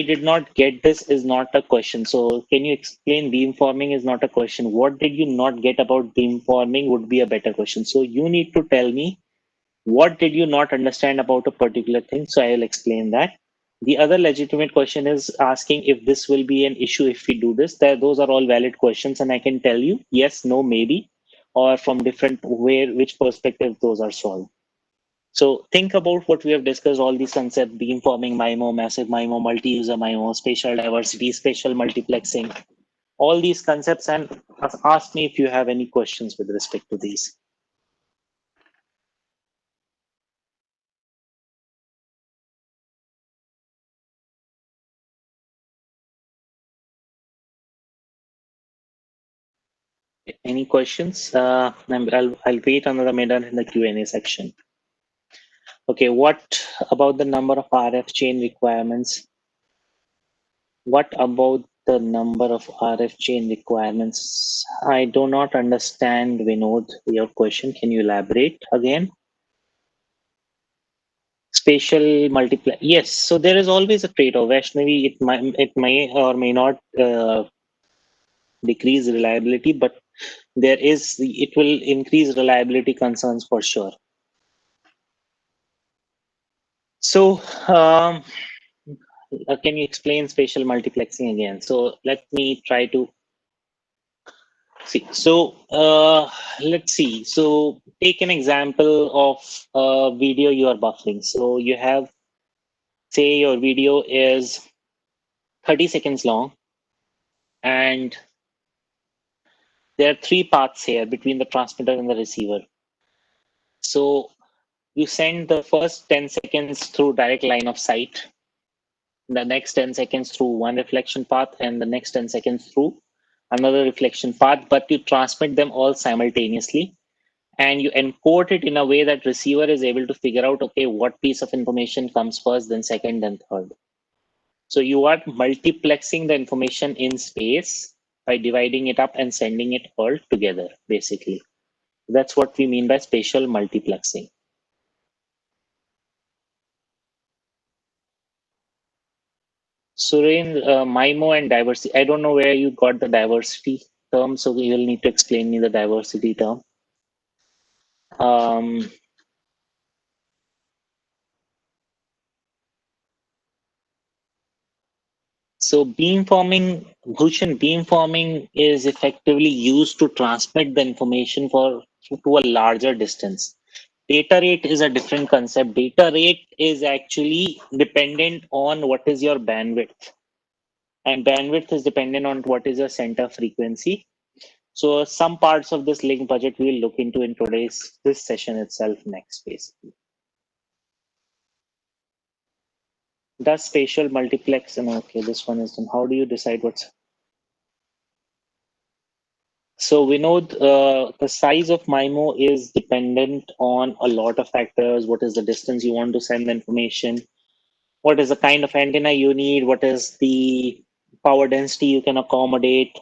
did not get this is not a question. So can you explain beamforming is not a question? What did you not get about beamforming would be a better question. So you need to tell me what did you not understand about a particular thing. So I will explain that. The other legitimate question is asking if this will be an issue if we do this. Those are all valid questions, and I can tell you yes, no, maybe, or from different which perspective those are solved. So think about what we have discussed, all these concepts: beamforming, MIMO, massive MIMO, multi-user MIMO, spatial diversity, spatial multiplexing, all these concepts, and ask me if you have any questions with respect to these. Any questions? I'll wait another minute in the Q&A section. Okay, what about the number of RF chain requirements? What about the number of RF chain requirements? I do not understand, Vinod, your question. Can you elaborate again? Spatial multiply. Yes, so there is always a trade-off. Vaishnavi, it may or may not decrease reliability, but it will increase reliability concerns for sure. So can you explain spatial multiplexing again? So let me try to see. So let's see. So take an example of a video you are buffering. So you have, say your video is 30 seconds long, and there are three paths here between the transmitter and the receiver. So you send the first 10 seconds through direct line of sight, the next 10 seconds through one reflection path, and the next 10 seconds through another reflection path, but you transmit them all simultaneously, and you encode it in a way that receiver is able to figure out, okay, what piece of information comes first, then second, then third. So you are multiplexing the information in space by dividing it up and sending it all together, basically. That's what we mean by spatial multiplexing. Suren, MIMO and diversity. I don't know where you got the diversity term, so you'll need to explain me the diversity term. So beamforming is effectively used to transmit the information to a larger distance. Data rate is a different concept. Data rate is actually dependent on what is your bandwidth, and bandwidth is dependent on what is your center frequency. So some parts of this link budget we'll look into in this session itself next, basically. Does spatial multiplex, and okay, this one is done. How do you decide what's... So we know the size of MIMO is dependent on a lot of factors. What is the distance you want to send the information? What is the kind of antenna you need? What is the power density you can accommodate?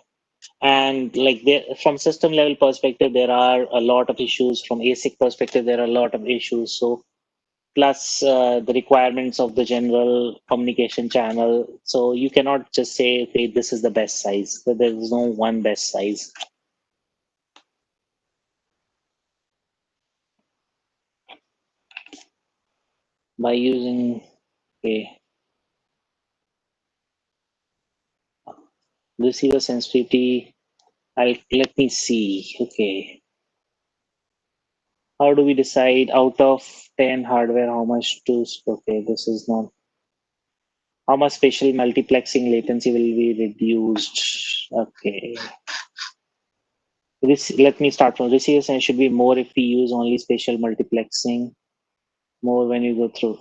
And like from system level perspective, there are a lot of issues. From ASIC perspective, there are a lot of issues. So plus the requirements of the general communication channel. So you cannot just say, okay, this is the best size. There is no one best size. By using, okay, receiver sensitivity, let me see. Okay, how do we decide out of 10 hardware how much to... Okay, this is not... How much spatial multiplexing latency will be reduced? Okay, this, let me start from receiver sensitivity should be more if we use only spatial multiplexing, more when you go through.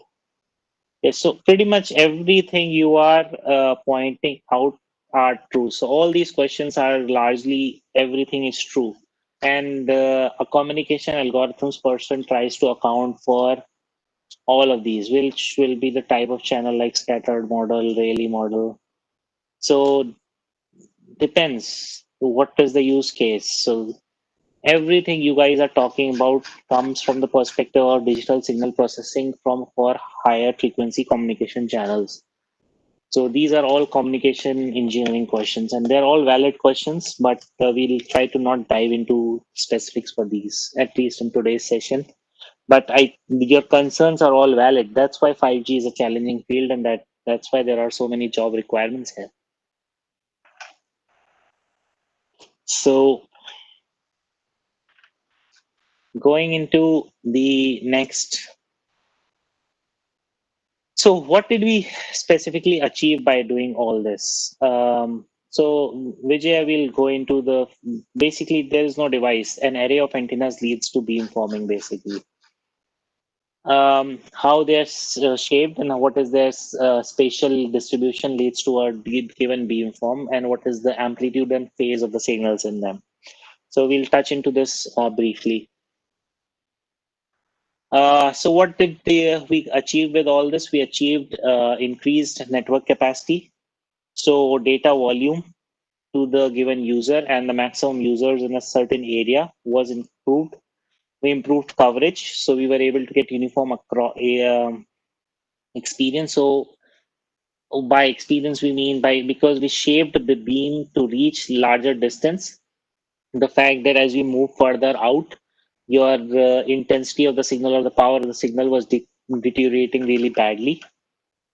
Yes, so pretty much everything you are pointing out are true. So all these questions are largely, everything is true. And a communication algorithms person tries to account for all of these, which will be the type of channel like scattered model, Rayleigh model. So depends what is the use case. So everything you guys are talking about comes from the perspective of digital signal processing for higher frequency communication channels. So these are all communication engineering questions, and they're all valid questions, but we'll try to not dive into specifics for these, at least in today's session. But your concerns are all valid. That's why 5G is a challenging field, and that's why there are so many job requirements here. So going into the next So what did we specifically achieve by doing all this? So Vijay will go into the, basically there is no device. An array of antennas leads to beamforming basically. How they're shaped and what is their spatial distribution leads to a given beamform, and what is the amplitude and phase of the signals in them. So we'll touch into this briefly. So what did we achieve with all this? We achieved increased network capacity, so data volume to the given user, and the maximum users in a certain area was improved. We improved coverage, so we were able to get uniform across experience. So by experience, we mean by, because we shaped the beam to reach larger distance, the fact that as we move further out, your intensity of the signal or the power of the signal was deteriorating really badly.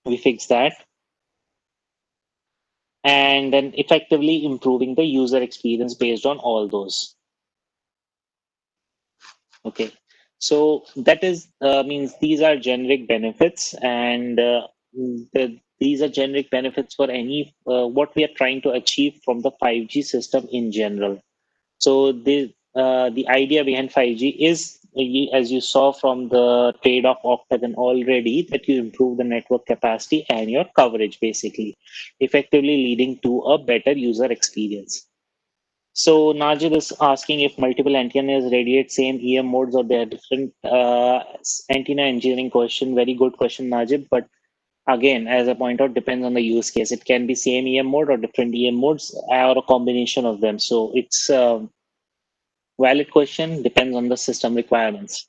We fixed that. And then effectively improving the user experience based on all those. Okay. So that is means these are generic benefits, and these are generic benefits for any what we are trying to achieve from the 5G system in general. So the idea behind 5G is, as you saw from the trade-off octagon already, that you improve the network capacity and your coverage, basically, effectively leading to a better user experience. So Najib is asking if multiple antennas radiate same EM modes or they are different. Antenna engineering question, very good question, Najib. But again, as I point out, depends on the use case. It can be same EM mode or different EM modes or a combination of them. So it's valid question, depends on the system requirements.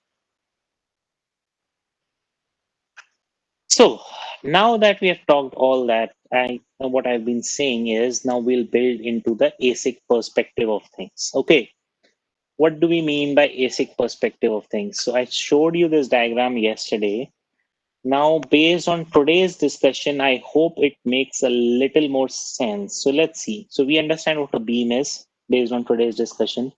So now that we have talked all that, what I've been saying is now we'll build into the ASIC perspective of things. Okay, what do we mean by ASIC perspective of things? So I showed you this diagram yesterday. Now, based on today's discussion, I hope it makes a little more sense. So let's see. So we understand what a beam is based on today's discussion.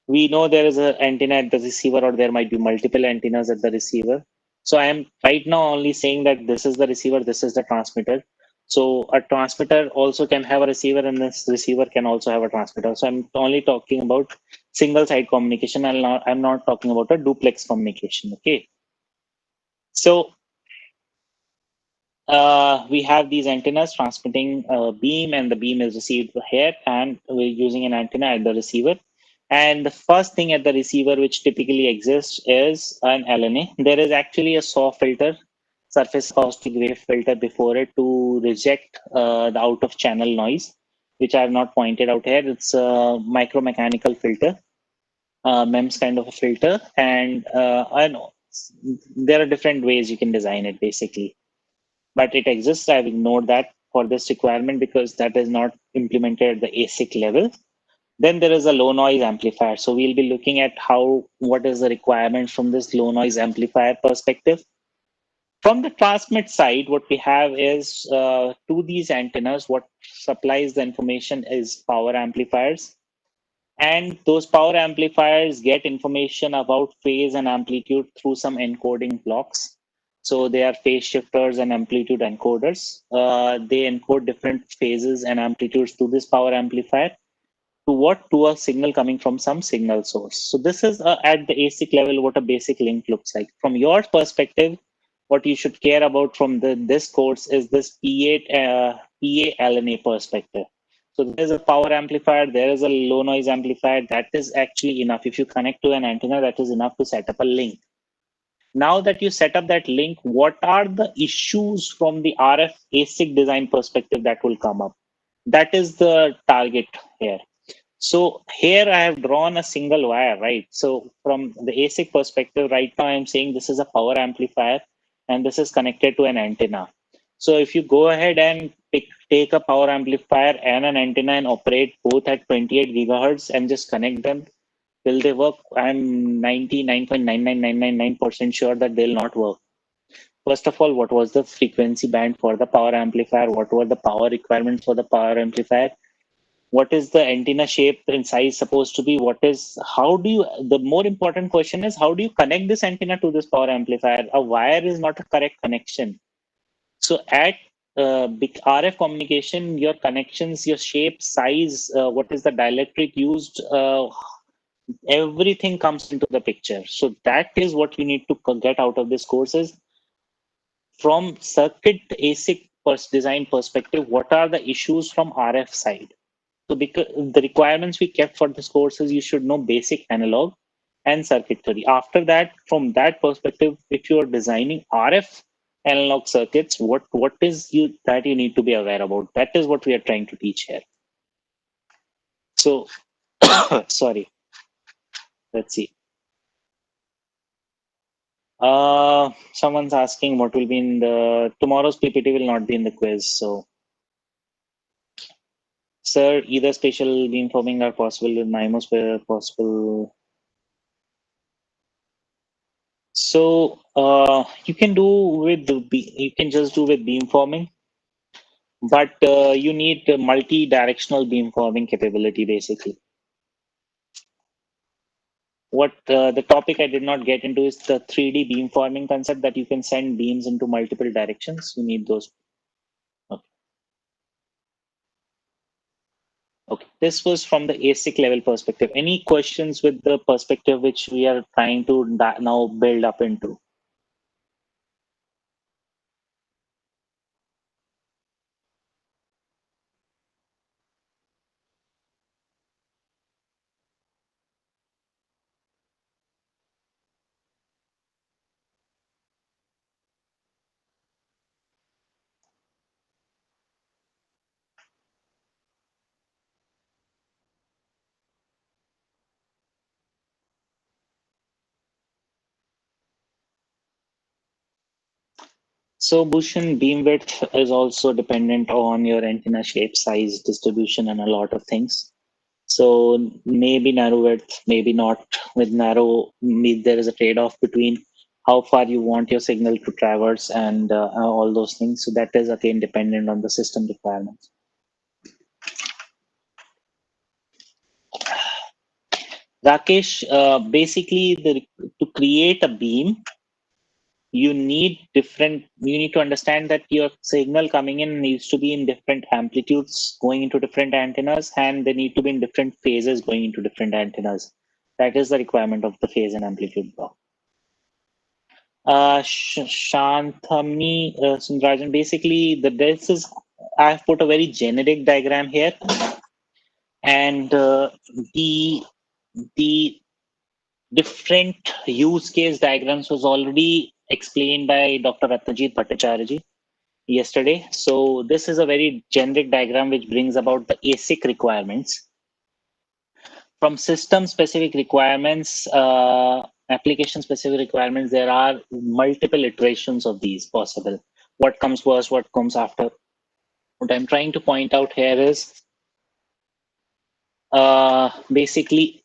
We know there is an antenna at the receiver, or there might be multiple antennas at the receiver. So I am right now only saying that this is the receiver, this is the transmitter. So a transmitter also can have a receiver, and this receiver can also have a transmitter. So I'm only talking about single side communication. I'm not talking about a duplex communication. Okay. So we have these antennas transmitting a beam, and the beam is received here, and we're using an antenna at the receiver. And the first thing at the receiver which typically exists is an LNA. There is actually a SAW filter, surface acoustic wave filter, before it to reject the out of channel noise, which I have not pointed out here. It's a micromechanical filter, MEMS kind of a filter. And I know there are different ways you can design it basically, but it exists. I've ignored that for this requirement because that is not implemented at the ASIC level. Then there is a low noise amplifier. So we'll be looking at what is the requirement from this low noise amplifier perspective. From the transmit side, what we have is to these antennas, what supplies the information is power amplifiers. And those power amplifiers get information about phase and amplitude through some encoding blocks. So they are phase shifters and amplitude encoders. They encode different phases and amplitudes to this power amplifier. To a signal coming from some signal source. So this is at the ASIC level what a basic link looks like. From your perspective, what you should care about from this course is this PA-LNA perspective. So there's a power amplifier, there is a low noise amplifier. That is actually enough. If you connect to an antenna, that is enough to set up a link. Now that you set up that link, what are the issues from the RF ASIC design perspective that will come up? That is the target here. So here I have drawn a single wire, right? So from the ASIC perspective, right now I'm saying this is a power amplifier and this is connected to an antenna. So if you go ahead and take a power amplifier and an antenna and operate both at 28 gigahertz and just connect them, will they work? I'm 99.99999% sure that they'll not work. First of all, what was the frequency band for the power amplifier? What were the power requirements for the power amplifier? What is the antenna shape and size supposed to be? The more important question is, how do you connect this antenna to this power amplifier? A wire is not a correct connection. So at big RF communication, your connections, your shape, size, what is the dielectric used, everything comes into the picture. So that is what you need to get out of this courses. From circuit ASIC design perspective, what are the issues from RF side? So because the requirements we kept for this course is you should know basic analog and circuitry. After that, from that perspective, if you are designing RF analog circuits, what is that you need to be aware about? That is what we are trying to teach here. So sorry, let's see. Someone's asking what will be in the tomorrow's PPT will not be in the quiz. So, sir, either spatial beamforming are possible with MIMOs where possible. So you can do with you can just do with beamforming, but you need multi-directional beamforming capability basically. What the topic I did not get into is the 3D beamforming concept that you can send beams into multiple directions. You need those. Okay. Okay, this was from the ASIC level perspective. Any questions with the perspective which we are trying to now build up into? So Bhushan, beam width is also dependent on your antenna shape, size, distribution, and a lot of things. So maybe narrow width, maybe not. With narrow, there is a trade-off between how far you want your signal to traverse and all those things. So that is again dependent on the system requirements. Rakesh, basically to create a beam, you need to understand that your signal coming in needs to be in different amplitudes going into different antennas, and they need to be in different phases going into different antennas. That is the requirement of the phase and amplitude block. Shanthamni Sundrajan, basically this is, I've put a very generic diagram here, and the different use case diagrams was already explained by Dr. Ratnajit Bhattacharya yesterday. So this is a very generic diagram which brings about the ASIC requirements. From system specific requirements, application specific requirements, there are multiple iterations of these possible. What comes first, what comes after. What I'm trying to point out here is basically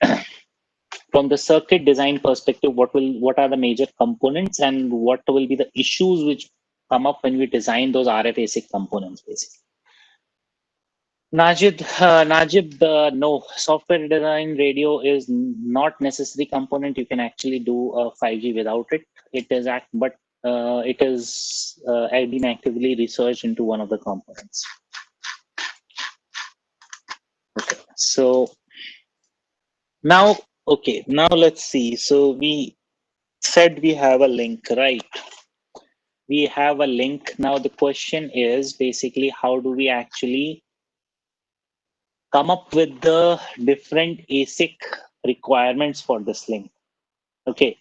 from the circuit design perspective, what are the major components and what will be the issues which come up when we design those RF ASIC components basically. Najib, no, software design radio is not necessary component. You can actually do a 5G without it. It is it is been actively researched into one of the components. Okay, so now, let's see. So we said we have a link, right? We have a link. Now the question is basically how do we actually come up with the different ASIC requirements for this link? Okay,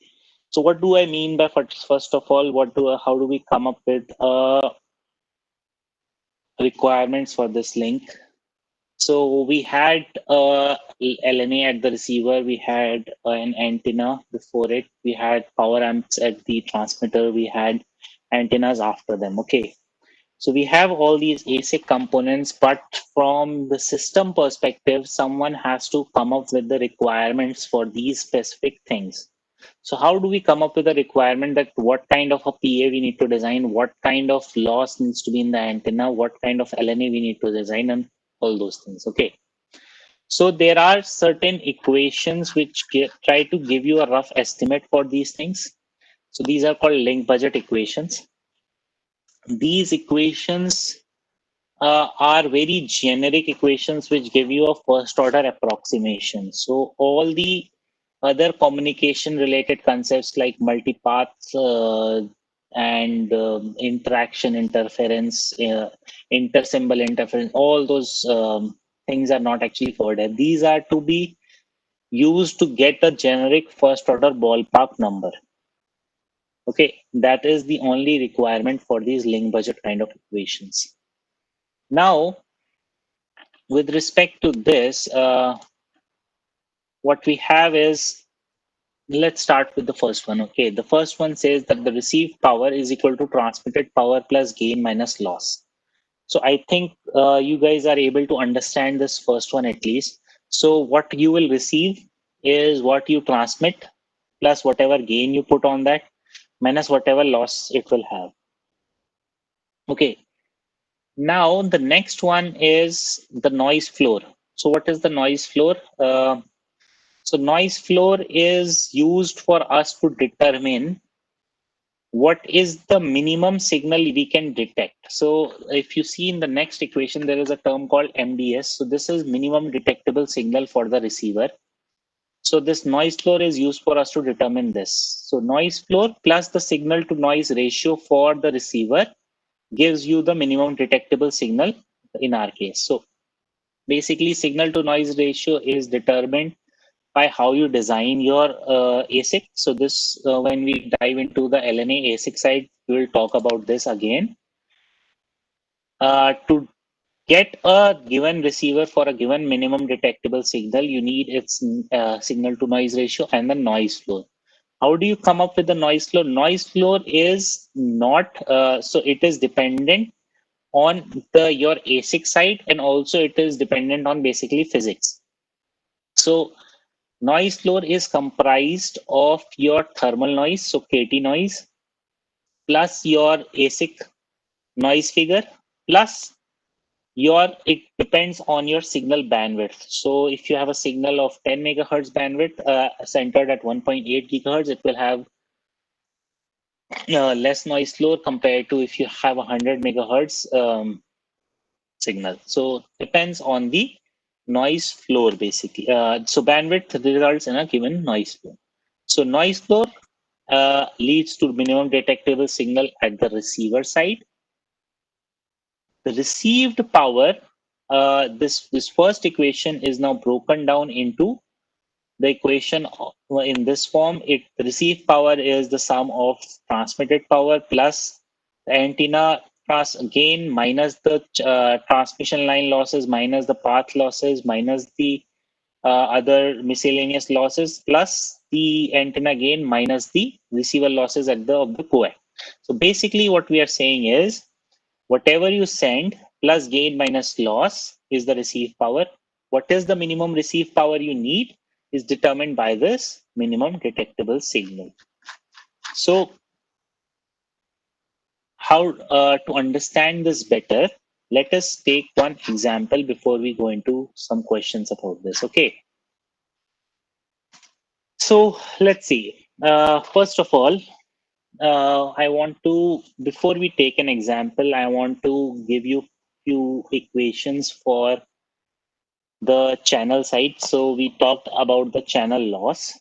so what do I mean by first of all, how do we come up with requirements for this link? So we had LNA at the receiver, we had an antenna before it, we had power amps at the transmitter, we had antennas after them. Okay, so we have all these ASIC components, but from the system perspective, someone has to come up with the requirements for these specific things. So how do we come up with a requirement that what kind of a PA we need to design, what kind of loss needs to be in the antenna, what kind of LNA we need to design, and all those things. Okay. So there are certain equations which try to give you a rough estimate for these things. So these are called link budget equations. these equations are very generic equations which give you a first order approximation. So all the other communication related concepts like multipath and interaction interference, intersymbol interference, all those things are not actually covered. These are to be used to get a generic first order ballpark number. Okay, that is the only requirement for these link budget kind of equations. Now, with respect to this, what we have is, let's start with the first one. Okay, the first one says that the received power is equal to transmitted power plus gain minus loss. So I think you guys are able to understand this first one at least. So what you will receive is what you transmit plus whatever gain you put on that minus whatever loss it will have. Okay, now the next one is the noise floor. So what is the noise floor? So noise floor is used for us to determine what is the minimum signal we can detect. So if you see in the next equation, there is a term called MDS. So this is minimum detectable signal for the receiver. So this noise floor is used for us to determine this. So noise floor plus the signal to noise ratio for the receiver gives you the minimum detectable signal in our case. So basically signal to noise ratio is determined by how you design your ASIC. So this, when we dive into the LNA ASIC side, we will talk about this again. To get a given receiver for a given minimum detectable signal, you need its signal to noise ratio and the noise floor. How do you come up with the noise floor? Noise floor is not, so it is dependent on your ASIC side, and also it is dependent on basically physics. So noise floor is comprised of your thermal noise, so KT noise, plus your ASIC noise figure, plus it depends on your signal bandwidth. So if you have a signal of 10 megahertz bandwidth centered at 1.8 gigahertz, it will have less noise floor compared to if you have 100 megahertz signal. So depends on the noise floor basically. So bandwidth results in a given noise floor. So noise floor leads to minimum detectable signal at the receiver side. The received power, this first equation is now broken down into the equation in this form. The received power is the sum of transmitted power plus the antenna gain minus the transmission line losses minus the path losses minus the other miscellaneous losses plus the antenna gain minus the receiver losses of the coax. So basically what we are saying is whatever you send plus gain minus loss is the receive power. What is the minimum receive power you need is determined by this minimum detectable signal. So how to understand this better, let us take one example before we go into some questions about this. Okay. So let's see. First of all, I want to, before we take an example, I want to give you few equations for the channel side. So we talked about the channel loss.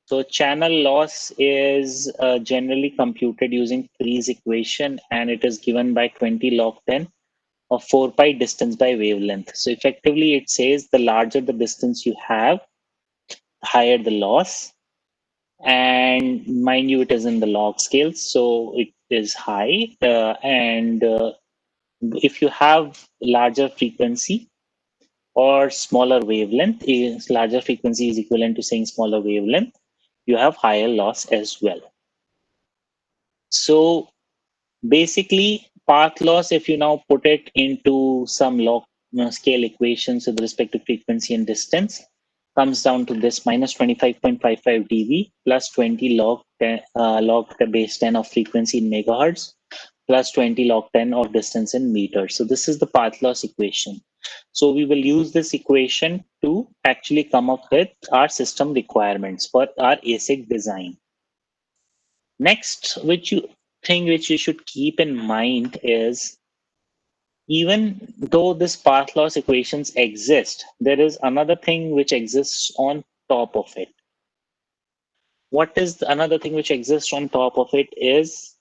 So channel loss is generally computed using Free's equation, and it is given by 20 log 10 of 4 pi distance by wavelength. So effectively it says the larger the distance you have, higher the loss. And mind you, it is in the log scale, so it is high. And if you have larger frequency or smaller wavelength, is larger frequency is equivalent to saying smaller wavelength, you have higher loss as well. So basically path loss, if you now put it into some log scale equations with respect to frequency and distance, comes down to this minus 25.55 dB plus 20 log 10, log base 10 of frequency in megahertz plus 20 log 10 of distance in meters. So this is the path loss equation. So we will use this equation to actually come up with our system requirements for our ASIC design. Next, thing which you should keep in mind is, even though this path loss equations exist, there is another thing which exists on top of it. What is another thing which exists on top of it is,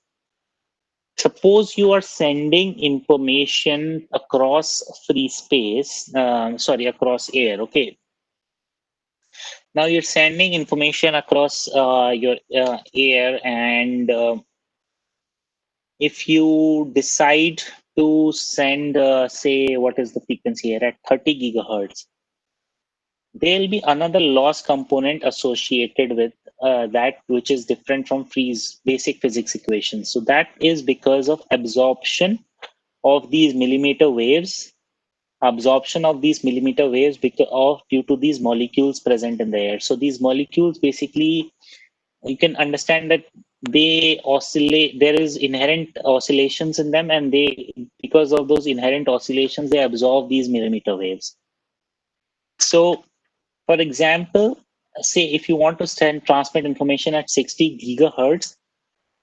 suppose you are sending information across free space, across air, okay? Now you're sending information across your air, and if you decide to send, say, what is the frequency here at 30 gigahertz, there'll be another loss component associated with that, which is different from Free's basic physics equations. So that is because of absorption of these millimeter waves, due to these molecules present in the air. So these molecules, basically, you can understand that they oscillate. There is inherent oscillations in them, and because of those inherent oscillations, they absorb these millimeter waves. So, for example, say if you want to transmit information at 60 gigahertz,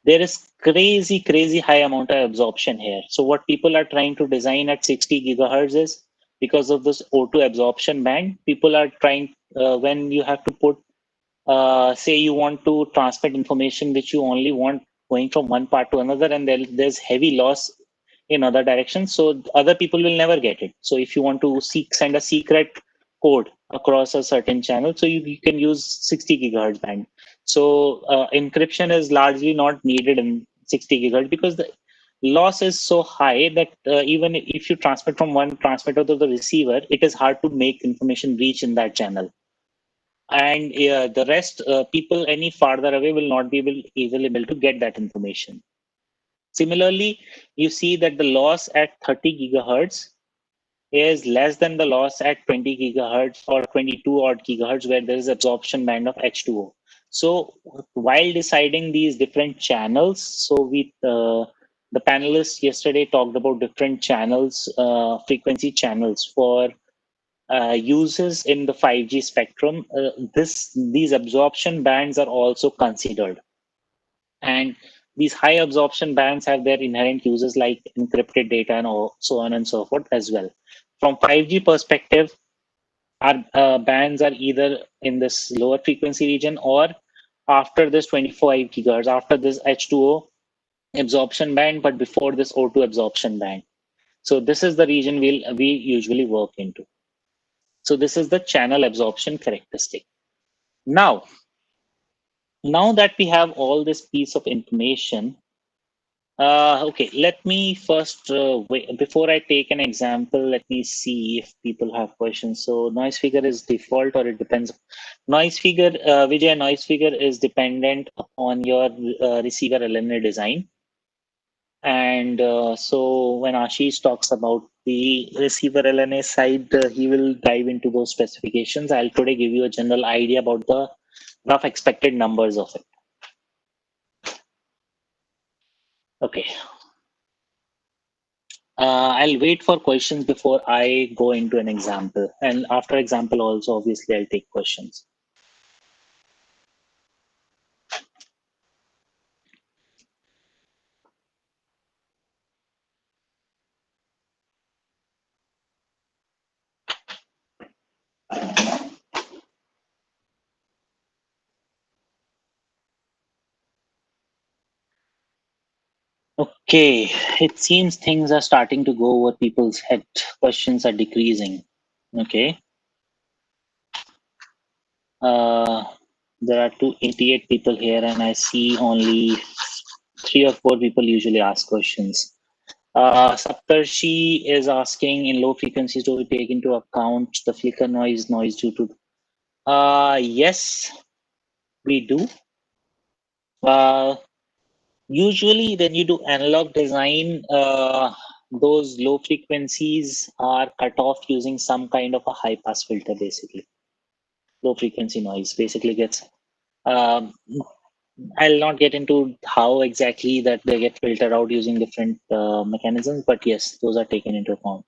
there is crazy high amount of absorption here. So what people are trying to design at 60 gigahertz is, because of this O2 absorption band, people are trying, when you have to put, say you want to transmit information which you only want going from one part to another, and there's heavy loss in other directions, so other people will never get it. So if you want to send a secret code across a certain channel, so you can use 60 gigahertz band. So encryption is largely not needed in 60 gigahertz, because the loss is so high that even if you transmit from one transmitter to the receiver, it is hard to make information reach in that channel. And the rest, people any farther away will not be able to get that information. Similarly, you see that the loss at 30 gigahertz is less than the loss at 20 gigahertz or 22 odd gigahertz, where there is absorption band of H2O. So while deciding these different channels, so the panelists yesterday talked about different channels, frequency channels for uses in the 5G spectrum. These absorption bands are also considered. And these high absorption bands have their inherent uses like encrypted data and so on and so forth as well. From 5G perspective, our bands are either in this lower frequency region or after this 25 gigahertz, after this H2O absorption band, but before this O2 absorption band. So this is the region we usually work into. So this is the channel absorption characteristic. Now that we have all this piece of information, okay, let me first, wait, before I take an example, let me see if people have questions. So noise figure is default, or it depends? Noise figure, Vijay, noise figure is dependent on your receiver LNA design. And so when Ashish talks about the receiver LNA side, he will dive into those specifications. I'll today give you a general idea about the rough expected numbers of it. Okay. I'll wait for questions before I go into an example. And after example also, obviously, I'll take questions. Okay, it seems things are starting to go over people's head. Questions are decreasing. Okay. There are 288 people here, and I see only 3 or 4 people usually ask questions. Saptarshi is asking, in low frequencies, do we take into account the flicker noise due to? Yes, we do. Usually, when you do analog design, those low frequencies are cut off using some kind of a high pass filter, basically. Low frequency noise basically gets. Um, I'll not get into how exactly that they get filtered out using different mechanisms, but yes, those are taken into account.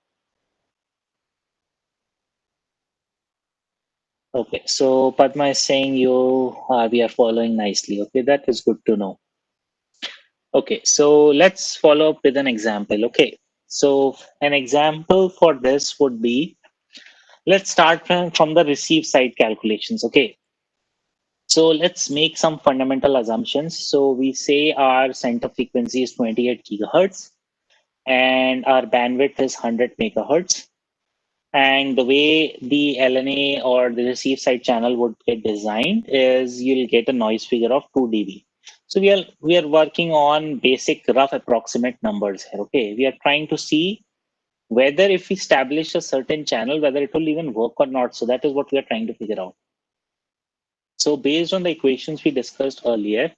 Okay, so Padma is saying we are following nicely. Okay, that is good to know. Okay, so let's follow up with an example. Okay, so an example for this would be, let's start from the receive side calculations. Okay, so let's make some fundamental assumptions. So we say our center frequency is 28 gigahertz and our bandwidth is 100 megahertz. And the way the LNA or the receive side channel would get designed is you'll get a noise figure of 2 dB. So we are working on basic rough approximate numbers here. Okay, we are trying to see whether if we establish a certain channel, whether it will even work or not. So that is what we are trying to figure out. So based on the equations we discussed earlier,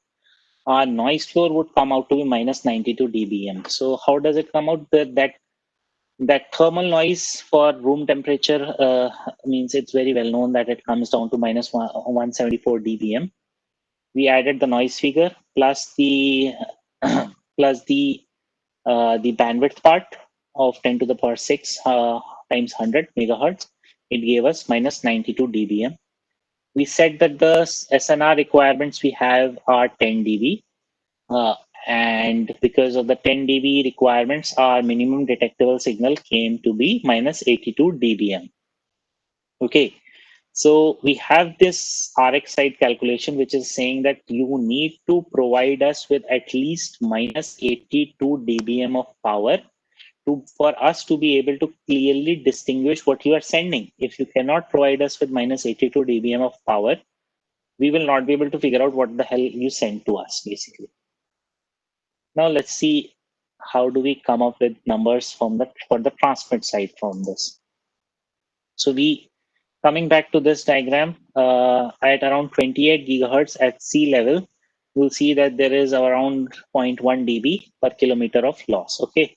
our noise floor would come out to be minus 92 dBm. So how does it come out? That thermal noise for room temperature means it's very well known that it comes down to minus 174 dBm. We added the noise figure plus the plus the bandwidth part of 10 to the power 6 times 100 megahertz. It gave us minus 92 dBm. We said that the SNR requirements we have are 10 dB. And because of the 10 dB requirements, our minimum detectable signal came to be minus 82 dBm. Okay, so we have this RX side calculation, which is saying that you need to provide us with at least minus 82 dBm of power for us to be able to clearly distinguish what you are sending. If you cannot provide us with minus 82 dBm of power, we will not be able to figure out what the hell you sent to us, basically. Now let's see how do we come up with numbers for the transmit side from this. So we coming back to this diagram at around 28 gigahertz at sea level, we'll see that there is around 0.1 dB per kilometer of loss. Okay,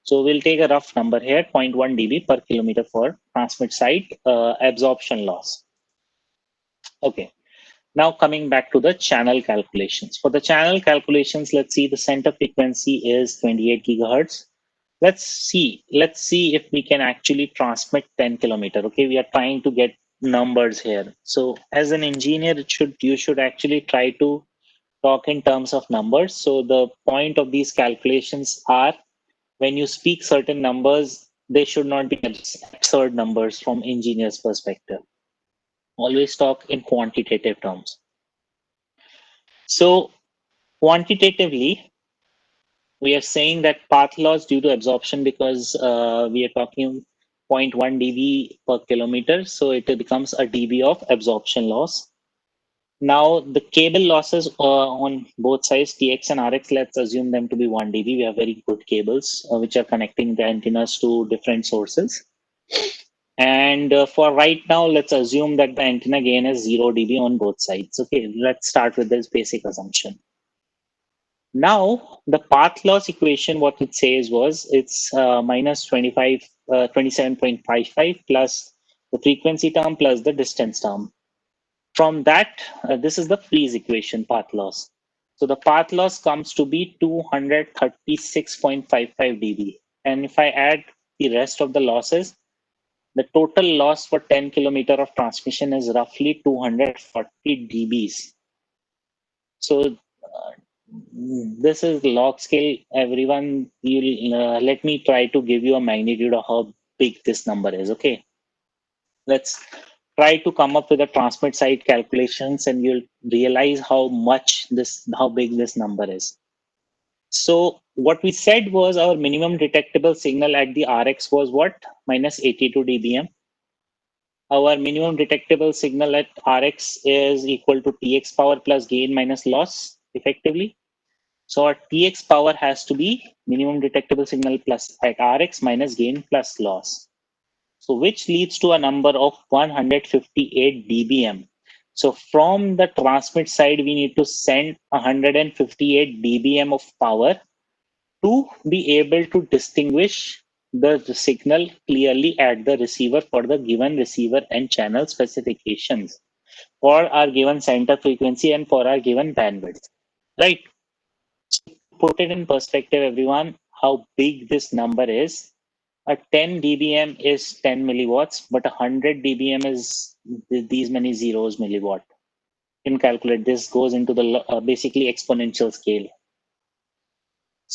so we'll take a rough number here, 0.1 dB per kilometer for transmit side absorption loss. Okay. Now coming back to the channel calculations. For the channel calculations, let's see the center frequency is 28 gigahertz. Let's see if we can actually transmit 10 kilometer. Okay, we are trying to get numbers here. So as an engineer, you should actually try to talk in terms of numbers. So the point of these calculations are when you speak certain numbers, they should not be absurd numbers from engineer's perspective. Always talk in quantitative terms. So quantitatively, we are saying that path loss due to absorption because we are talking 0.1 dB per kilometer. So it becomes a dB of absorption loss. Now the cable losses on both sides, TX and RX, let's assume them to be 1 dB. We have very good cables which are connecting the antennas to different sources. And for right now, let's assume that the antenna gain is 0 dB on both sides. Okay, let's start with this basic assumption. Now, the path loss equation, what it says was it's minus 27.55 plus the frequency term plus the distance term. From that, this is the freeze equation, path loss. So the path loss comes to be 236.55 dB. And if I add the rest of the losses, the total loss for 10 kilometer of transmission is roughly 240 dBs. So this is log scale, everyone. You'll let me try to give you a magnitude of how big this number is. Okay, let's try to come up with a transmit side calculations, and you'll realize how big this number is. So what we said was our minimum detectable signal at the RX was what? Minus 82 dBm. Our minimum detectable signal at RX is equal to TX power plus gain minus loss, effectively. So our TX power has to be minimum detectable signal plus at RX minus gain plus loss. So which leads to a number of 158 dBm. So from the transmit side, we need to send 158 dBm of power to be able to distinguish the signal clearly at the receiver for the given receiver and channel specifications for our given center frequency and for our given bandwidth, right? Put it in perspective, everyone, how big this number is. A 10 dBm is 10 milliwatts, but 100 dBm is these many zeros milliwatt. You can calculate this, goes into the basically exponential scale.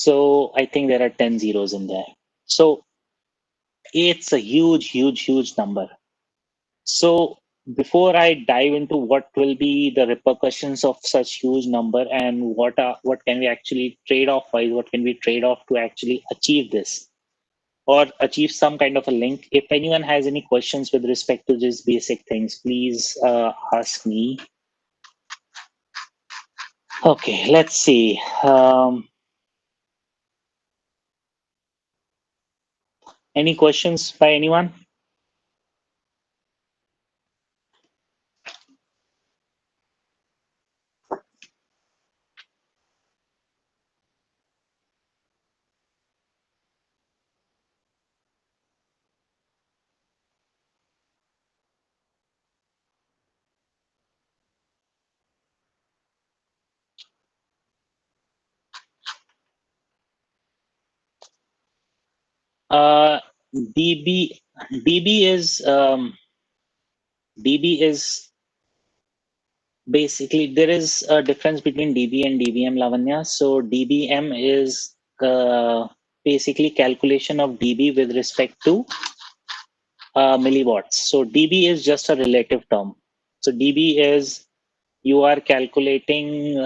So I think there are 10 zeros in there. So it's a huge number. So before I dive into what will be the repercussions of such huge number and what can we actually trade off wise, what can we trade off to actually achieve this or achieve some kind of a link. If anyone has any questions with respect to these basic things, please ask me. Okay, let's see. Any questions by anyone? Uh, DB DB is basically there is a difference between DB and DBM, Lavanya. So DBM is basically calculation of DB with respect to milliwatts. So DB is just a relative term. So DB is you are calculating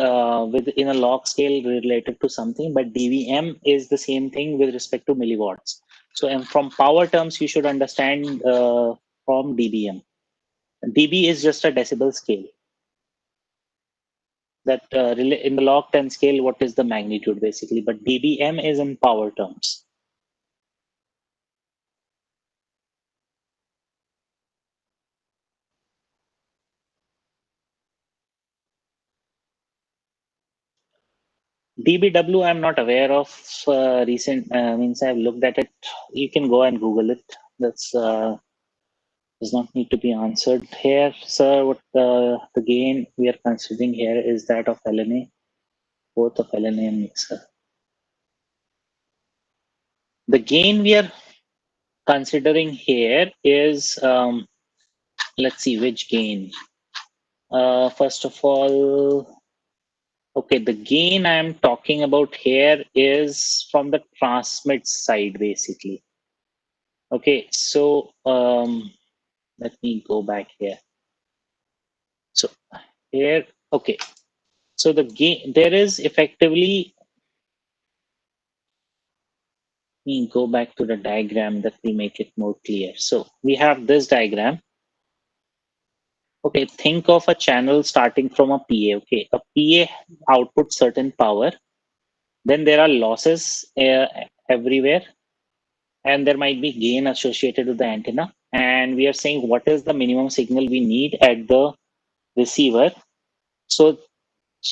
within a log scale related to something, but DBM is the same thing with respect to milliwatts. So and from power terms, you should understand from DBM. DB is just a decibel scale. That in the log 10 scale, what is the magnitude basically? But DBM is in power terms. DBW, I'm not aware of recent, means I've looked at it. You can go and Google it. That's does not need to be answered here. Sir, what the gain we are considering here is that of LNA, both of LNA and mixer. The gain we are considering here is, let's see, which gain. First of all, okay, the gain I'm talking about here is from the transmit side, basically. Okay, so let me go back here. So here, okay. So the gain, there is effectively, let me go back to the diagram that will make it more clear. So we have this diagram. Okay, think of a channel starting from a PA. Okay, a PA outputs certain power. Then there are losses everywhere, and there might be gain associated with the antenna. And we are saying what is the minimum signal we need at the receiver so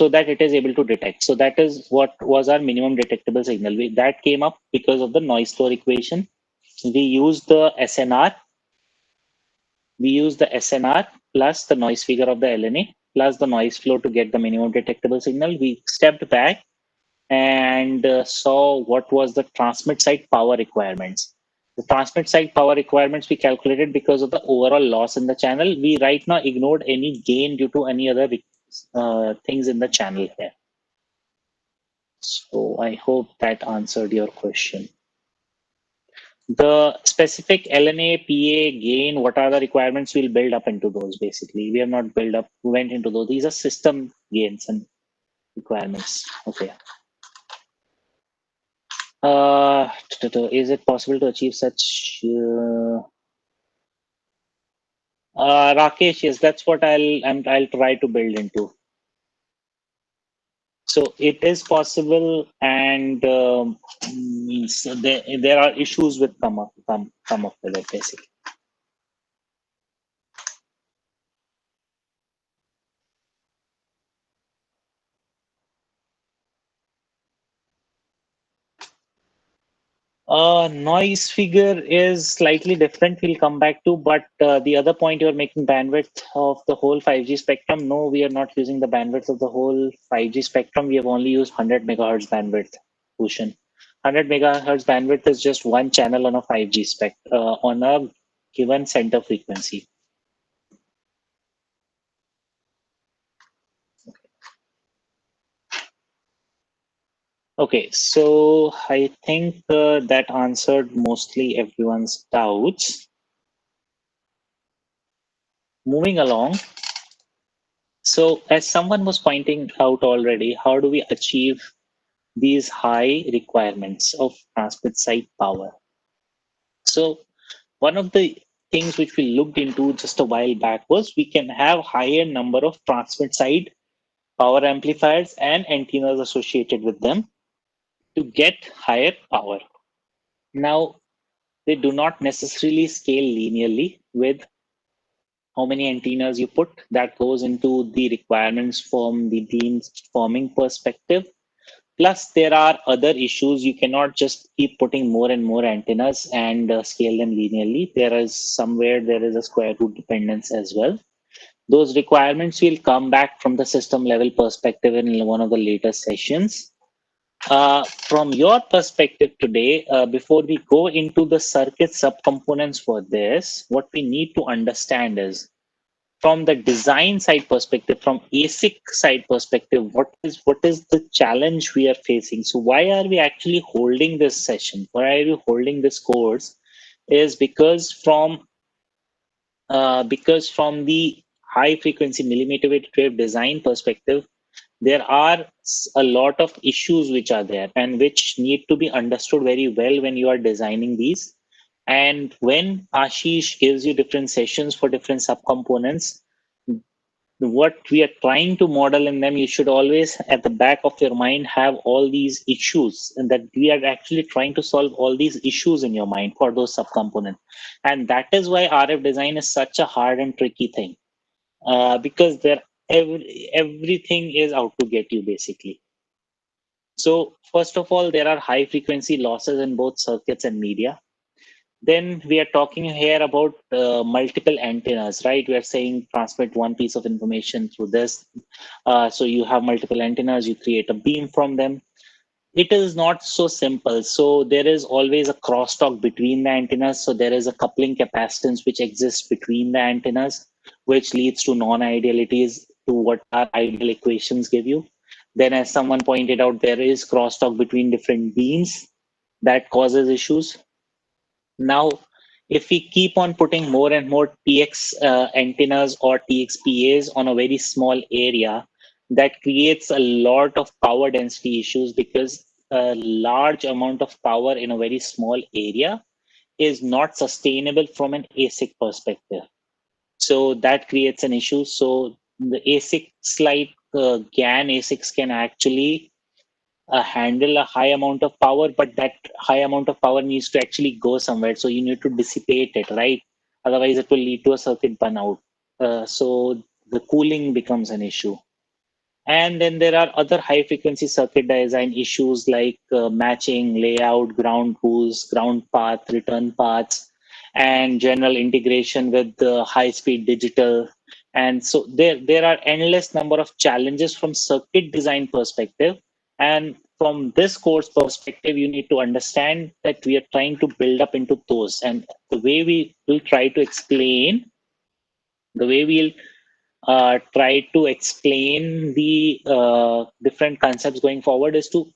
that it is able to detect. So that is what was our minimum detectable signal. That came up because of the noise floor equation. We used the SNR. We used the SNR plus the noise figure of the LNA plus the noise floor to get the minimum detectable signal. We stepped back and saw what was the transmit side power requirements. The transmit side power requirements we calculated because of the overall loss in the channel. We right now ignored any gain due to any other things in the channel here. So I hope that answered your question. The specific LNA, PA, gain, what are the requirements? We'll build up into those basically. We have not went into those. These are system gains and requirements. Okay. Is it possible to achieve such? Rakesh, yes, that's what I'll try to build into. So it is possible, and so there are issues with come up with it basically. Noise figure is slightly different. We'll come back to, but the other point you're making, bandwidth of the whole 5G spectrum. No, we are not using the bandwidth of the whole 5G spectrum. We have only used 100 megahertz bandwidth, Bhushan. 100 megahertz bandwidth is just one channel on a 5G on a given center frequency. Okay, so I think that answered mostly everyone's doubts. Moving along. So as someone was pointing out already, how do we achieve these high requirements of transmit side power? So one of the things which we looked into just a while back was we can have higher number of transmit side power amplifiers and antennas associated with them to get higher power. Now, they do not necessarily scale linearly with how many antennas you put. That goes into the requirements from the beam forming perspective. Plus, there are other issues. You cannot just keep putting more and more antennas and scale them linearly. There is a square root dependence as well. Those requirements will come back from the system level perspective in one of the later sessions. From your perspective today, before we go into the circuit subcomponents for this, what we need to understand is from the design side perspective, from ASIC side perspective, what is the challenge we are facing? So why are we actually holding this session? Why are we holding this course? Is because from the high frequency millimeter wave design perspective, there are a lot of issues which are there and which need to be understood very well when you are designing these. And when Ashish gives you different sessions for different subcomponents, what we are trying to model in them, you should always at the back of your mind have all these issues, and that we are actually trying to solve all these issues in your mind for those subcomponents. And that is why RF design is such a hard and tricky thing, because everything is out to get you basically. So first of all, there are high frequency losses in both circuits and media. Then we are talking here about multiple antennas, right? We are saying transmit one piece of information through this. So you have multiple antennas, you create a beam from them. It is not so simple. So there is always a crosstalk between the antennas. So there is a coupling capacitance which exists between the antennas, which leads to non-idealities to what our ideal equations give you. Then, as someone pointed out, there is crosstalk between different beams that causes issues. Now, if we keep on putting more and more TX antennas or TXPAs on a very small area, that creates a lot of power density issues, because a large amount of power in a very small area is not sustainable from an ASIC perspective. So that creates an issue. So the ASICs like GAN ASICs can actually handle a high amount of power, but that high amount of power needs to actually go somewhere. So you need to dissipate it, right? Otherwise, it will lead to a circuit burnout. So the cooling becomes an issue. And then there are other high frequency circuit design issues like matching, layout, ground rules, ground path, return paths, and general integration with the high speed digital. And so there are endless number of challenges from circuit design perspective. And from this course perspective, you need to understand that we are trying to build up into those. And the way we will try to explain, the way we'll try to explain the different concepts going forward is to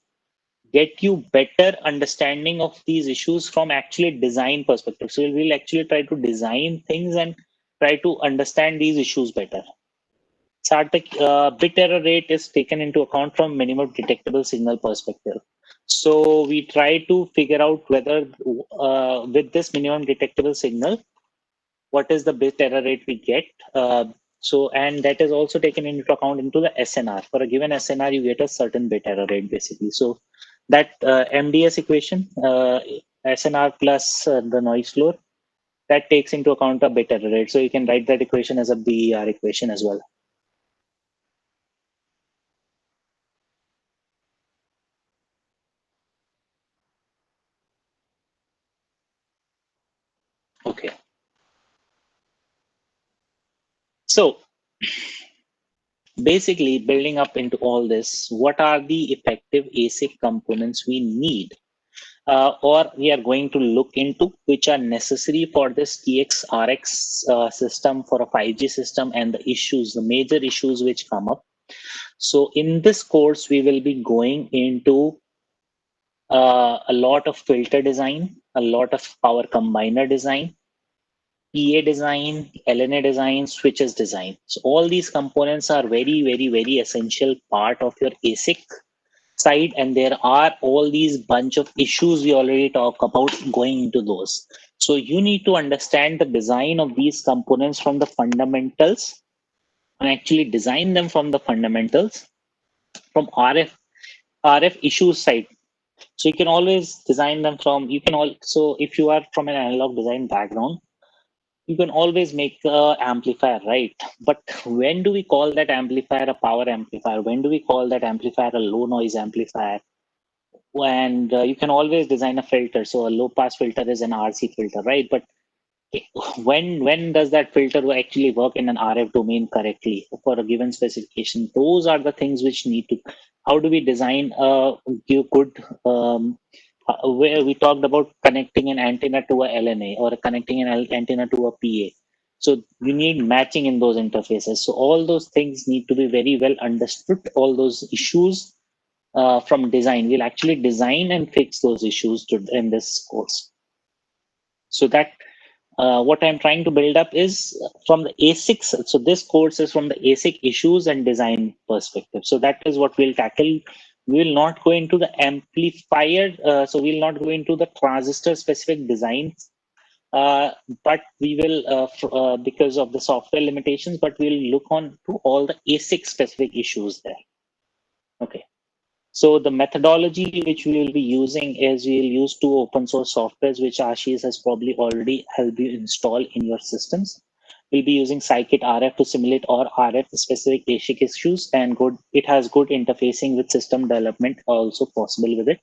get you better understanding of these issues from actually design perspective. So we'll actually try to design things and try to understand these issues better. Sartak, bit error rate is taken into account from minimum detectable signal perspective. So we try to figure out whether with this minimum detectable signal, what is the bit error rate we get. And that is also taken into account into the SNR. For a given SNR, you get a certain bit error rate basically. So that MDS equation, SNR plus the noise floor, that takes into account a bit error rate. So you can write that equation as a BER equation as well. Okay. So basically, building up into all this, what are the effective ASIC components we need, or we are going to look into, which are necessary for this TX RX system, for a 5G system, and the issues, the major issues which come up. So in this course, we will be going into a lot of filter design, a lot of power combiner design, PA design, LNA design, switches design. So all these components are very, very, very essential part of your ASIC side. And there are all these bunch of issues we already talked about going into those. So you need to understand the design of these components from the fundamentals and actually design them from the fundamentals from RF issues side. So you can always design them from, so if you are from an analog design background, you can always make a amplifier, right? But when do we call that amplifier a power amplifier? When do we call that amplifier a low noise amplifier? And you can always design a filter. So a low pass filter is an RC filter, right? But when does that filter actually work in an RF domain correctly for a given specification? Those are the things which need to. How do we design a good? Where we talked about connecting an antenna to a LNA or connecting an antenna to a PA. So you need matching in those interfaces. So all those things need to be very well understood. All those issues from design. We'll actually design and fix those issues in this course. So that what I'm trying to build up is from the ASICs. So this course is from the ASIC issues and design perspective. So that is what we'll tackle. We will not go into the amplifier. So we'll not go into the transistor specific designs. But we will, because of the software limitations, but we'll look on to all the ASIC specific issues there. Okay. So the methodology which we will be using is we'll use two open source softwares, which Ashish has probably already helped you install in your systems. We'll be using Scikit RF to simulate or RF specific ASIC issues, and it has good interfacing with system development also possible with it.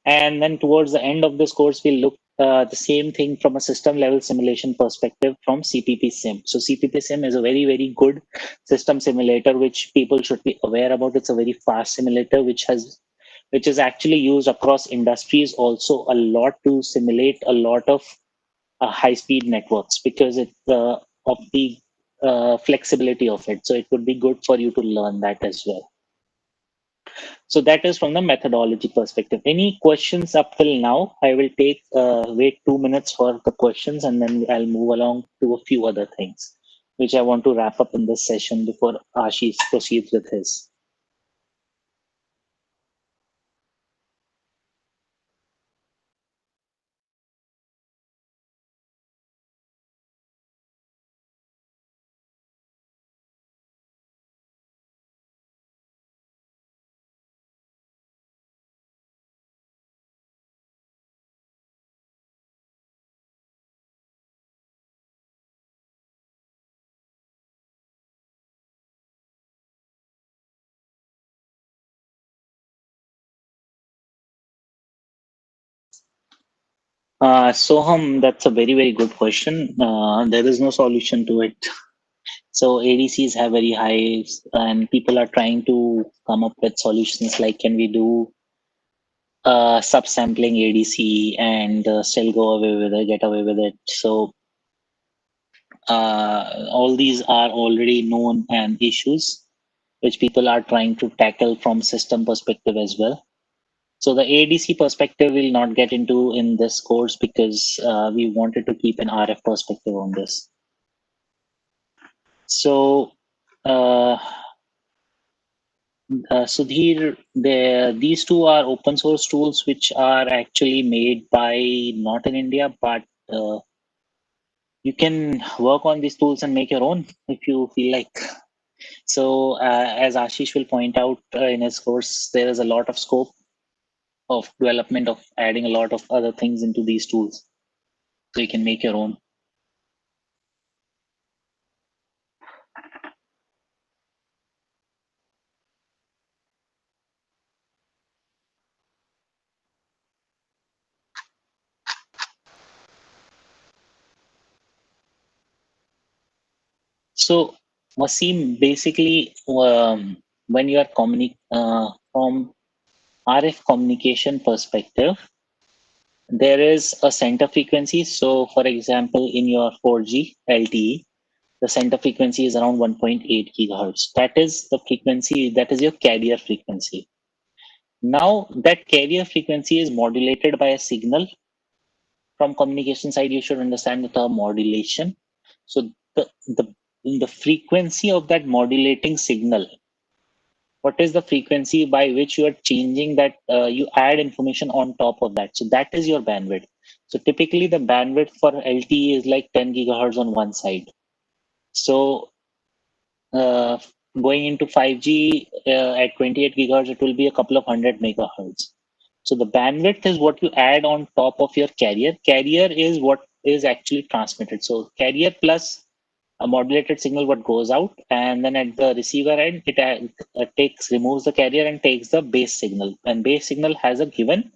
And then towards the end of this course, we'll look the same thing from a system level simulation perspective from CPP Sim. So CPP Sim is a very, very good system simulator, which people should be aware about. It's a very fast simulator, which is actually used across industries also a lot to simulate a lot of high speed networks because it's of the flexibility of it. So it would be good for you to learn that as well. So that is from the methodology perspective. Any questions up till now? I will wait 2 minutes for the questions, and then I'll move along to a few other things, which I want to wrap up in this session before Ashish proceeds with his. Soham, that's a very, very good question. There is no solution to it. So ADCs have very high, and people are trying to come up with solutions like, can we do subsampling ADC and still go away with it, get away with it? So all these are already known and issues which people are trying to tackle from system perspective as well. So the ADC perspective we'll not get into in this course because we wanted to keep an RF perspective on this. So Sudhir, these two are open source tools which are actually made by not in India, but you can work on these tools and make your own if you feel like. So as Ashish will point out in his course, there is a lot of scope of development of adding a lot of other things into these tools. So you can make your own. So Wasim, basically, when you are from RF communication perspective, there is a center frequency. So for example, in your 4G LTE, the center frequency is around 1.8 gigahertz. That is the frequency, that is your carrier frequency. Now that carrier frequency is modulated by a signal. From communication side, you should understand the term modulation. So the frequency of that modulating signal, what is the frequency by which you are changing that, you add information on top of that. So that is your bandwidth. So typically the bandwidth for LTE is like 10 gigahertz on one side. So uh, going into 5G at 28 gigahertz, it will be a couple of hundred megahertz. So the bandwidth is what you add on top of your carrier. Carrier is what is actually transmitted. So carrier plus a modulated signal what goes out, and then at the receiver end, it removes the carrier and takes the base signal. And base signal has a given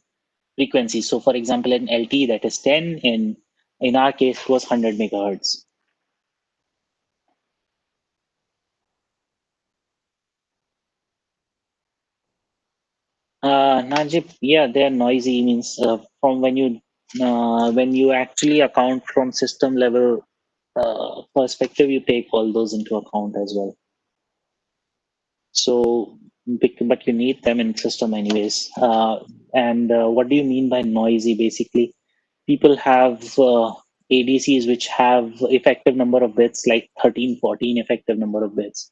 frequency. So for example, in LTE that is 10. In our case, it was 100 megahertz. Najib, yeah, they're noisy. Means from when you actually account from system level perspective, you take all those into account as well. So, but you need them in system anyways. And what do you mean by noisy? Basically, people have ADCs which have effective number of bits like 13, 14 effective number of bits.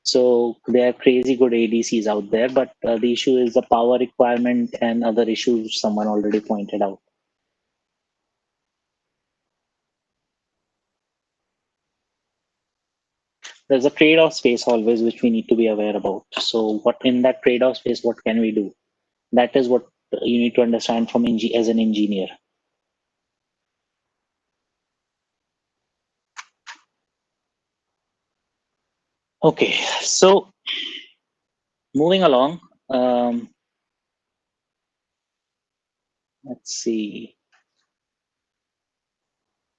So there are crazy good ADCs out there, but the issue is the power requirement and other issues someone already pointed out. There's a trade-off space always which we need to be aware about. So what in that trade-off space, what can we do? That is what you need to understand from as an engineer. Okay, so moving along, let's see.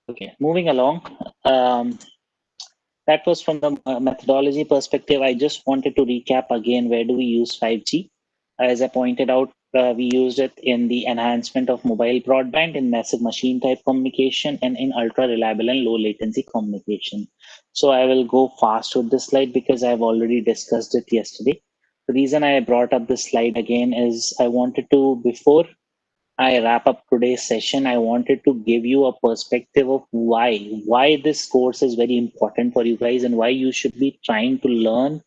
Okay, moving along. That was from the methodology perspective. I just wanted to recap again, where do we use 5G? As I pointed out, we used it in the enhancement of mobile broadband, in massive machine type communication, and in ultra reliable and low latency communication. So I will go fast with this slide because I've already discussed it yesterday. The reason I brought up this slide again is I wanted to, before I wrap up today's session, I wanted to give you a perspective of why this course is very important for you guys and why you should be trying to learn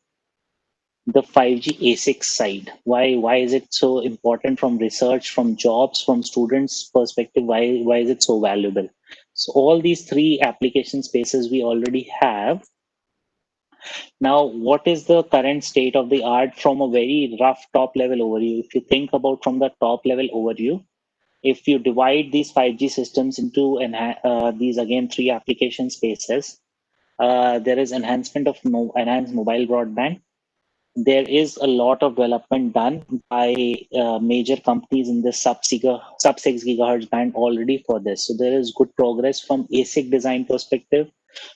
the 5G ASIC side. Why is it so important from research, from jobs, from students' perspective? Why is it so valuable? So all these three application spaces we already have. Now, what is the current state of the art from a very rough top level overview? If you think about from the top level overview, if you divide these 5G systems into these again three application spaces, there is enhancement of enhanced mobile broadband. There is a lot of development done by major companies in the sub 6 gigahertz band already for this. So there is good progress from ASIC design perspective,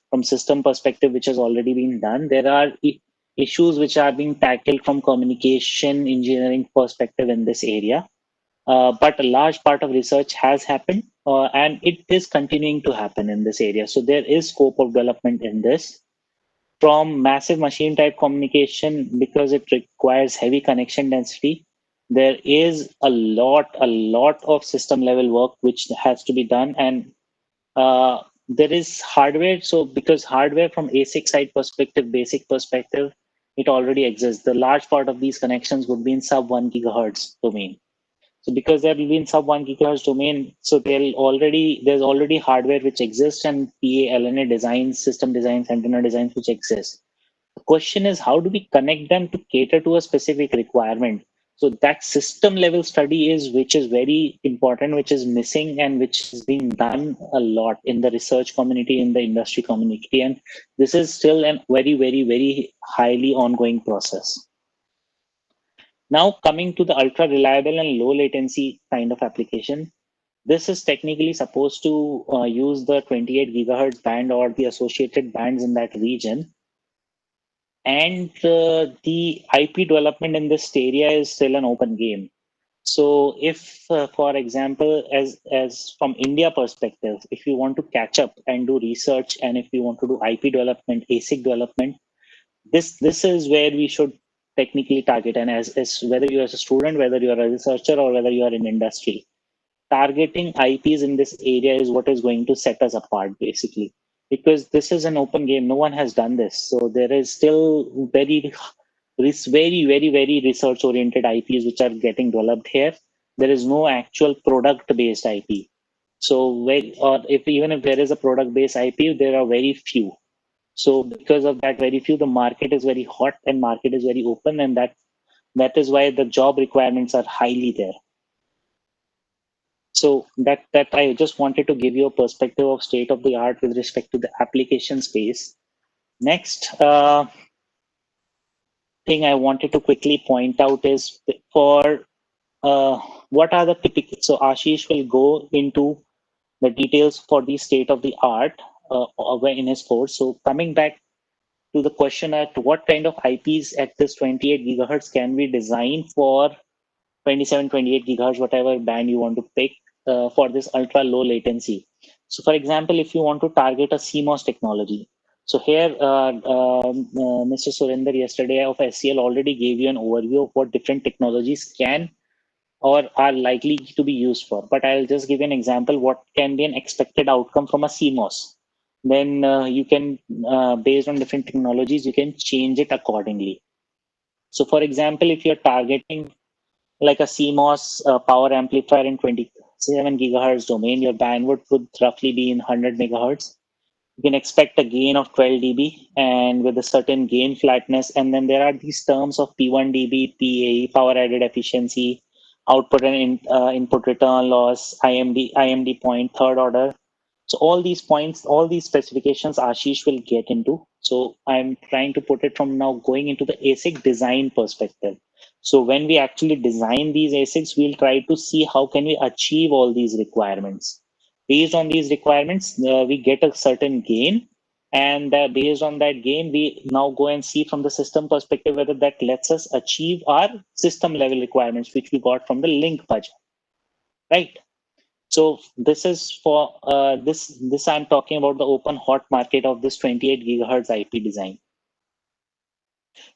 from system perspective, which has already been done. There are issues which are being tackled from communication engineering perspective in this area. But a large part of research has happened and it is continuing to happen in this area. So there is scope of development in this. From massive machine type communication, because it requires heavy connection density, there is a lot of system level work which has to be done. And there is hardware. So because hardware from ASIC side perspective, basic perspective, it already exists. The large part of these connections would be in sub 1 gigahertz domain. So because there will be in sub 1 gigahertz domain, so there's already hardware which exists and PA, LNA designs, system designs, antenna designs which exist. The question is, how do we connect them to cater to a specific requirement? So that system level study is which is very important, which is missing and which is being done a lot in the research community, in the industry community. And this is still a very, very, very highly ongoing process. Now coming to the ultra reliable and low latency kind of application, this is technically supposed to use the 28 gigahertz band or the associated bands in that region. And the IP development in this area is still an open game. So if, for example, as from India perspective, if you want to catch up and do research, and if you want to do IP development, ASIC development, this is where we should technically target, and as whether you are a student, whether you are a researcher, or whether you are in industry, targeting IPs in this area is what is going to set us apart, basically, because this is an open game. No one has done this, so there is still very research oriented IPs which are getting developed here. There is no actual product based IP. So or if even if there is a product based IP, there are very few. So because of that very few, the market is very hot and market is very open, and that is why the job requirements are highly there. So that I just wanted to give you a perspective of state of the art with respect to the application space. Next thing I wanted to quickly point out is for what are the typical. So Ashish will go into the details for the state of the art in his course. So coming back to the question at what kind of IPs at this 28 gigahertz can we design for 27, 28 gigahertz, whatever band you want to pick for this ultra low latency. So for example, if you want to target a CMOS technology, so here Mr. Surinder yesterday of SCL already gave you an overview of what different technologies can or are likely to be used for. But I'll just give you an example what can be an expected outcome from a CMOS. Then you can, based on different technologies, you can change it accordingly. So for example, if you're targeting like a CMOS power amplifier in 27 gigahertz domain, your bandwidth would roughly be in 100 megahertz. You can expect a gain of 12 dB and with a certain gain flatness. And then there are these terms of P1 dB, PAE, power added efficiency, output and input return loss, IMD point, third order. So all these points, all these specifications Ashish will get into. So I'm trying to put it from now going into the ASIC design perspective. So when we actually design these ASICs, we'll try to see how can we achieve all these requirements. Based on these requirements, we get a certain gain. And based on that gain, we now go and see from the system perspective whether that lets us achieve our system level requirements, which we got from the link budget, right? So this is for this I'm talking about the open hot market of this 28 gigahertz IP design.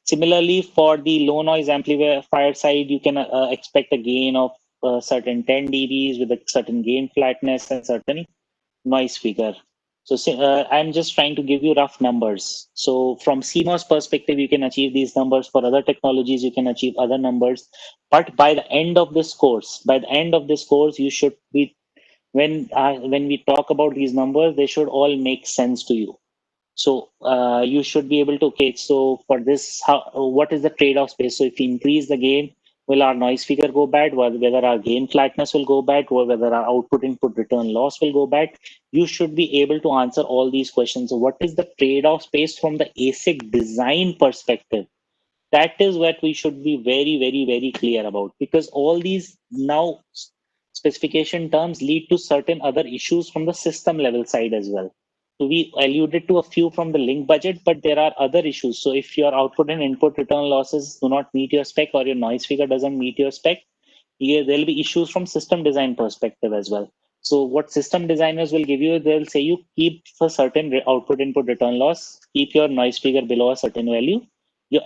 Similarly, for the low noise amplifier side, you can expect a gain of certain 10 dBs with a certain gain flatness and certain noise figure. So I'm just trying to give you rough numbers. So from CMOS perspective, you can achieve these numbers. For other technologies, you can achieve other numbers. But by the end of this course, you should be when we talk about these numbers, they should all make sense to you. So you should be able to, okay, so for this, what is the trade-off space? So if we increase the gain, will our noise figure go bad? Whether our gain flatness will go bad, or whether our output input return loss will go bad? You should be able to answer all these questions. So what is the trade-off space from the ASIC design perspective? That is what we should be very clear about, because all these now specification terms lead to certain other issues from the system level side as well. So we alluded to a few from the link budget, but there are other issues. So if your output and input return losses do not meet your spec, or your noise figure doesn't meet your spec, there'll be issues from system design perspective as well. So what system designers will give you, they'll say you keep a certain output input return loss, keep your noise figure below a certain value.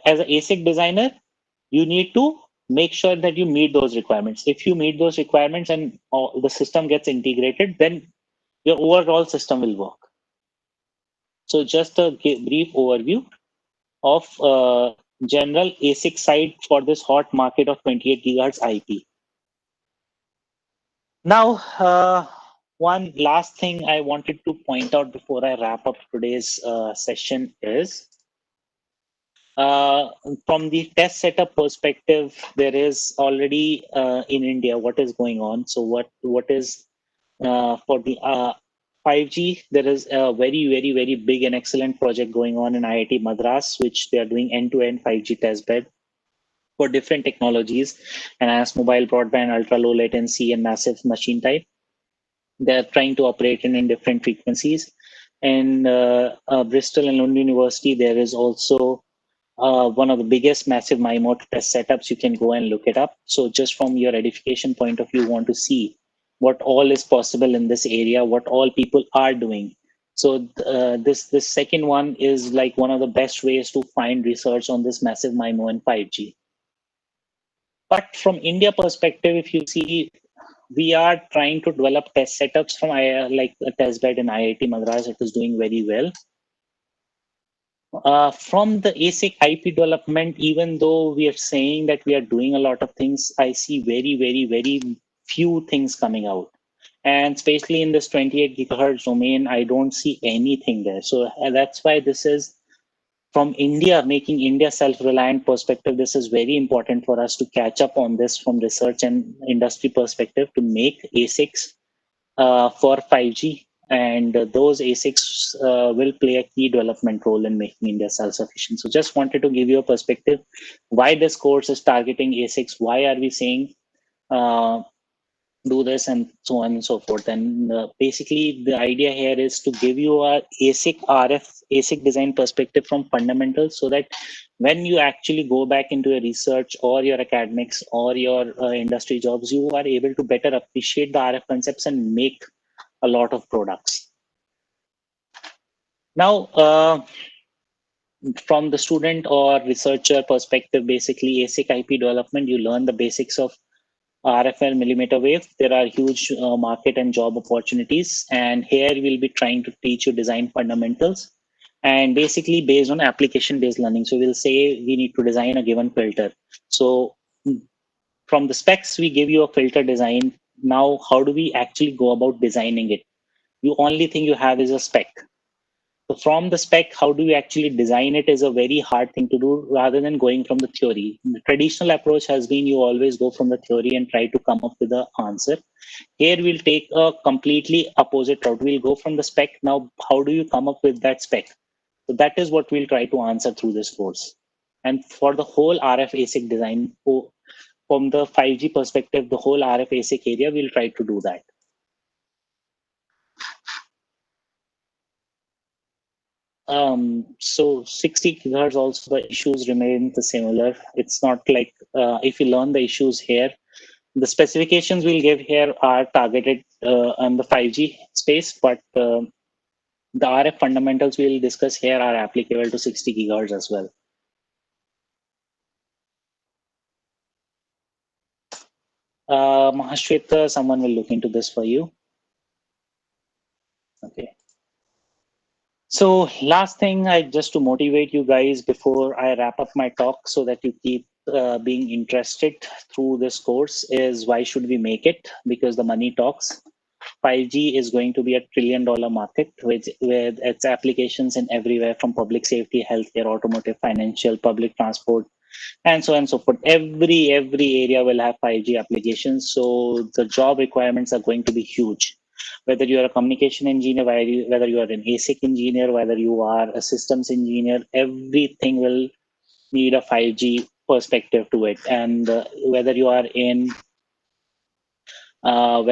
As an ASIC designer, you need to make sure that you meet those requirements. If you meet those requirements and the system gets integrated, then your overall system will work. So just a brief overview of general ASIC side for this hot market of 28 gigahertz IP. Now, one last thing I wanted to point out before I wrap up today's session is from the test setup perspective, there is already in India what is going on. So what is for the 5G, there is a very big and excellent project going on in IIT Madras, which they are doing end-to-end 5G testbed for different technologies, enhanced mobile broadband, ultra low latency, and massive machine type. They're trying to operate in different frequencies. And Bristol and London University, there is also one of the biggest massive MIMO test setups. You can go and look it up. So just from your edification point of view, want to see what all is possible in this area, what all people are doing. So this second one is like one of the best ways to find research on this massive MIMO and 5G. But from India perspective, if you see, we are trying to develop test setups from like a test bed in IIT Madras. It is doing very well. From the ASIC IP development, even though we are saying that we are doing a lot of things, I see very few things coming out. And especially in this 28 gigahertz domain, I don't see anything there. So that's why this is from India, making India self-reliant perspective. This is very important for us to catch up on this from research and industry perspective to make ASICs for 5G. And those ASICs will play a key development role in making India self-sufficient. So just wanted to give you a perspective why this course is targeting ASICs. Why are we saying do this and so on and so forth. And basically the idea here is to give you a ASIC RF ASIC design perspective from fundamentals, so that when you actually go back into your research or your academics or your industry jobs, you are able to better appreciate the RF concepts and make a lot of products. Now, from the student or researcher perspective, basically ASIC IP development, you learn the basics of RF and millimeter wave. There are huge market and job opportunities. And here we'll be trying to teach you design fundamentals and basically based on application based learning. So we'll say we need to design a given filter. So from the specs, we give you a filter design. Now, how do we actually go about designing it? The only thing you have is a spec. So from the spec, how do you actually design it is a very hard thing to do rather than going from the theory. The traditional approach has been you always go from the theory and try to come up with the answer. Here we'll take a completely opposite route. We'll go from the spec. Now, how do you come up with that spec? So that is what we'll try to answer through this course. And for the whole RF ASIC design, from the 5G perspective, the whole RF ASIC area, we'll try to do that. So 60 gigahertz also the issues remain the similar. It's not like if you learn the issues here, the specifications we'll give here are targeted on the 5G space, but the RF fundamentals we'll discuss here are applicable to 60 gigahertz as well. Mahashweta, someone will look into this for you. Okay. So last thing, just to motivate you guys before I wrap up my talk so that you keep being interested through this course is why should we make it? Because the money talks. 5G is going to be $1 trillion market with its applications in everywhere from public safety, healthcare, automotive, financial, public transport, and so on and so forth. Every area will have 5G applications. So the job requirements are going to be huge. Whether you are a communication engineer, whether you are an ASIC engineer, whether you are a systems engineer, everything will need a 5G perspective to it. And whether you are in as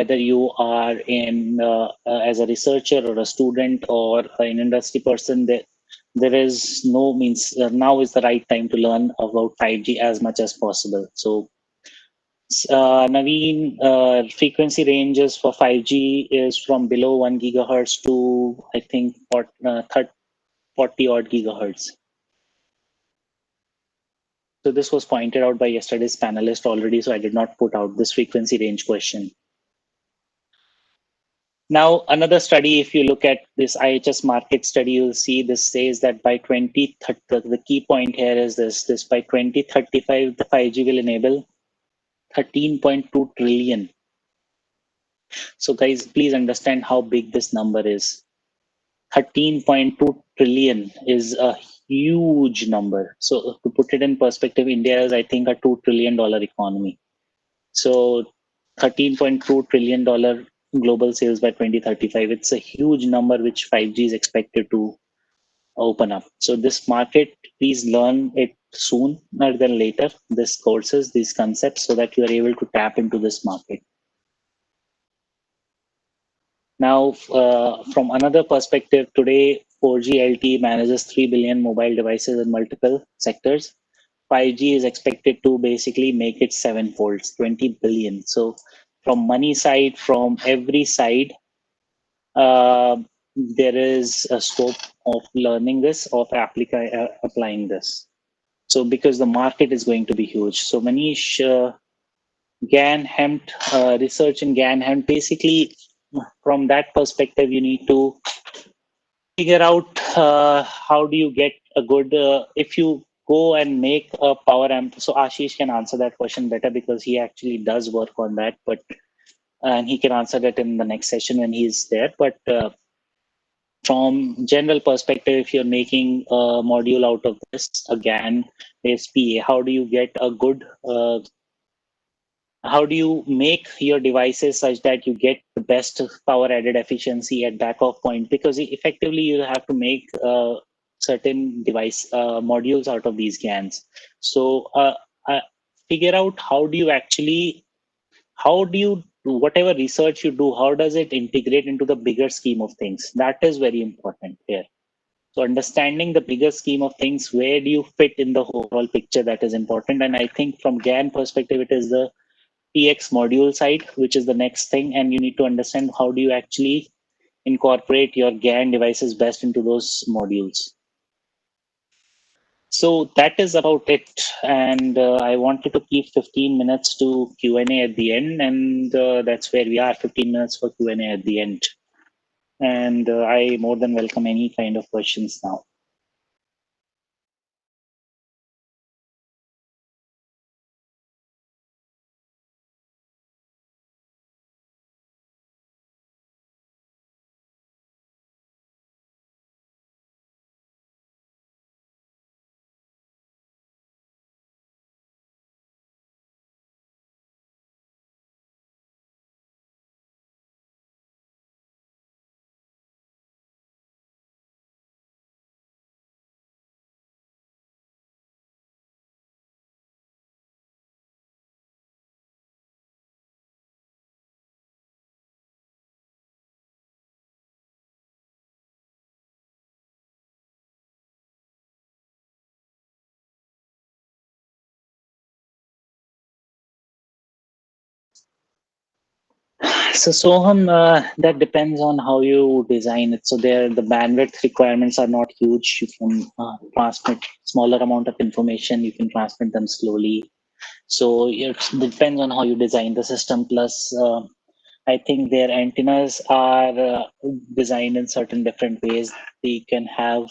a researcher or a student or an industry person, there is no means now is the right time to learn about 5G as much as possible. So Naveen, frequency ranges for 5G is from below 1 gigahertz to I think 40 odd gigahertz. So this was pointed out by yesterday's panelist already, so I did not put out this frequency range question. Now, another study, if you look at this IHS market study, you'll see this says that by 2030, the key point here is this by 2035, the 5G will enable 13.2 trillion. So guys, please understand how big this number is. 13.2 trillion is a huge number. So to put it in perspective, India is, I think, a $2 trillion economy. So $13.2 trillion global sales by 2035. It's a huge number which 5G is expected to open up. So this market, please learn it sooner than later, these courses, these concepts, so that you are able to tap into this market. Now, from another perspective, today 4G LTE manages 3 billion mobile devices in multiple sectors. 5G is expected to basically make it sevenfold, 20 billion. So from money side, from every side, there is a scope of learning this, of applying this. So because the market is going to be huge. So Manish, GAN hemp research in GAN hemp, basically from that perspective, you need to figure out how do you get a good, if you go and make a power amp. So Ashish can answer that question better because he actually does work on that, but and he can answer that in the next session when he's there. But from general perspective, if you're making a module out of this, a GAN based PA, how do you get a good how do you make your devices such that you get the best power added efficiency at back off point? Because effectively you have to make certain device modules out of these GANs. So figure out how do you do whatever research you do, how does it integrate into the bigger scheme of things? That is very important here. So understanding the bigger scheme of things, where do you fit in the overall picture, that is important. And I think from GAN perspective, it is the PX module side, which is the next thing. And you need to understand how do you actually incorporate your GAN devices best into those modules. So that is about it. And I wanted to keep 15 minutes to Q&A at the end. And that's where we are, 15 minutes for Q&A at the end. And I more than welcome any kind of questions now. So Soham, that depends on how you design it. So there, the bandwidth requirements are not huge. You can transmit smaller amount of information. You can transmit them slowly. So it depends on how you design the system. Plus, I think their antennas are designed in certain different ways. They can have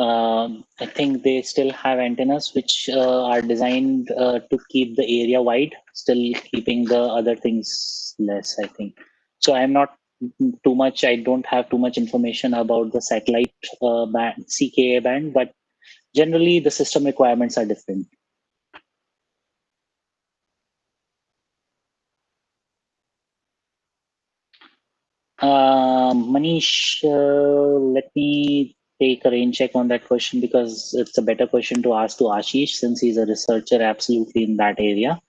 I think they still have antennas which are designed to keep the area wide, still keeping the other things less, I think. So I'm not too much, I don't have too much information about the satellite band, CKA band, but generally the system requirements are different. Manish, let me take a rain check on that question because it's a better question to ask to Ashish since he's a researcher absolutely in that area.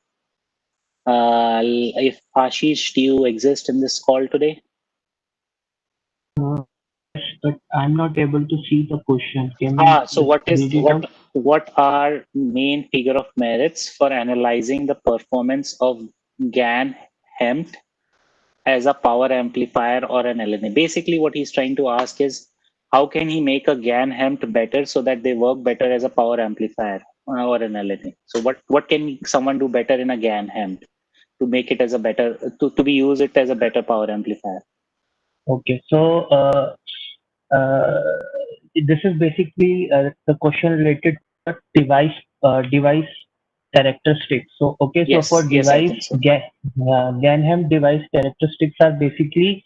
If Ashish, do you exist in this call today? Yes, but I'm not able to see the question. Can So you just read it out? what are main figure of merits for analyzing the performance of GAN HEMT as a power amplifier or an LNA? Basically, what he's trying to ask is how can he make a GAN HEMT better so that they work better as a power amplifier or an LNA? So what can someone do better in a GAN HEMT to make it as a better to be used it as a better power amplifier? Okay, so uh, this is basically the question related to device characteristics. So okay, so for Yes, I device think so. Ganham device characteristics are basically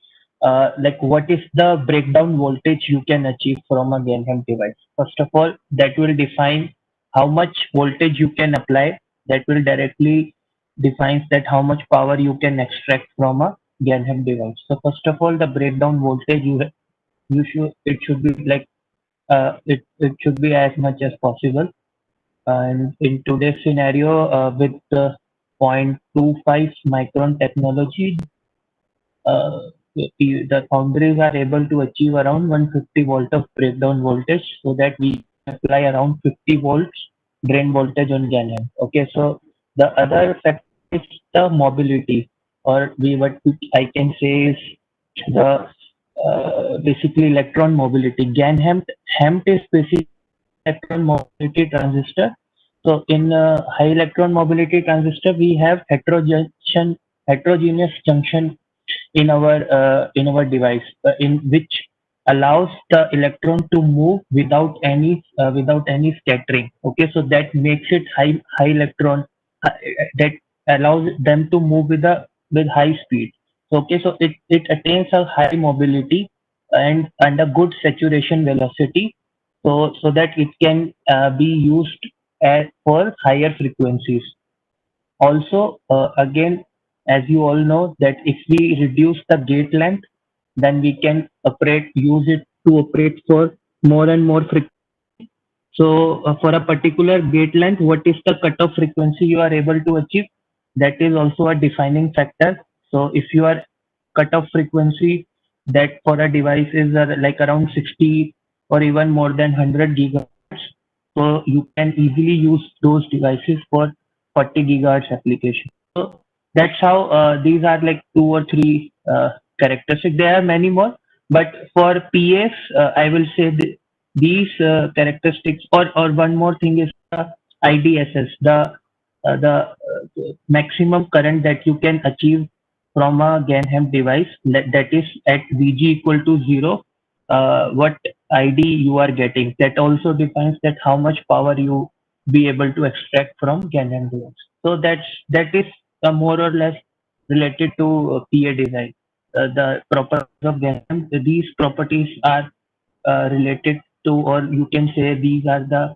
like what is the breakdown voltage you can achieve from a Ganham device. First of all, that will define how much voltage you can apply. That will directly defines that how much power you can extract from a Ganham device. So first of all, the breakdown voltage you should it should be like it should be as much as possible. And in today's scenario, with the 0.25 micron technology, the foundries are able to achieve around 150 volt of breakdown voltage, so that we apply around 50 volts drain voltage on gallium. Okay, so the other factor is the mobility, or we what I can say is the basically electron mobility. GaN HEMT is basically electron mobility transistor. So in high electron mobility transistor, we have heterogeneous junction in our device, in which allows the electron to move without any scattering. Okay, so that makes it high electron, that allows them to move with high speed. Okay, so it attains a high mobility and a good saturation velocity, so that it can be used for higher frequencies. Also, again, as you all know, that if we reduce the gate length, then we can use it to operate for more and more frequency. So, for a particular gate length, what is the cutoff frequency you are able to achieve? That is also a defining factor. So, if you are cutoff frequency that for a device is like around 60 or even more than 100 gigahertz, so you can easily use those devices for 40 gigahertz application. So that's how these are like two or three characteristics. There are many more, but for PAs, I will say these characteristics, or one more thing is the IDSS, the maximum current that you can achieve from a GaN HEMT device, that is at Vg equal to 0. What ID you are getting, that also defines that how much power you be able to extract from GaN HEMT device. So that is more or less related to PA design. The properties of GaN HEMT, these properties are related to, or you can say these are the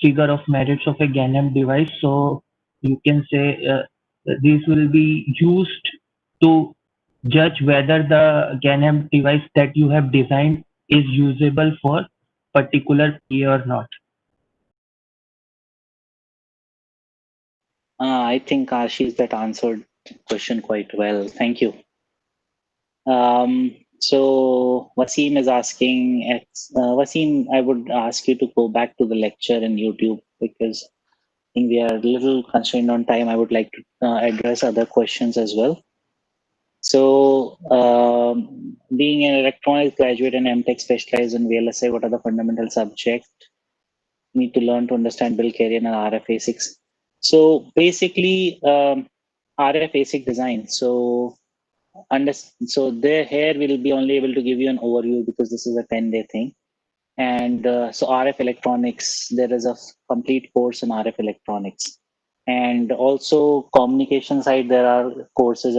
figure of merits of a GaN HEMT device. So you can say these will be used to judge whether the GaN HEMT device that you have designed is usable for particular PA or not. I think Ashish, that answered the question quite well. Thank you. So Wasim is asking, Wasim, I would ask you to go back to the lecture in YouTube, because I think we are a little constrained on time. I would like to address other questions as well. So being an electronics graduate and MTech specialized in VLSI, what are the fundamental subjects you need to learn to understand Bill Carrion and RF ASICs? So basically, RF ASIC design. So there here we'll be only able to give you an overview, because this is a 10-day thing. And so RF electronics, there is a complete course in RF electronics. And also communication side, there are courses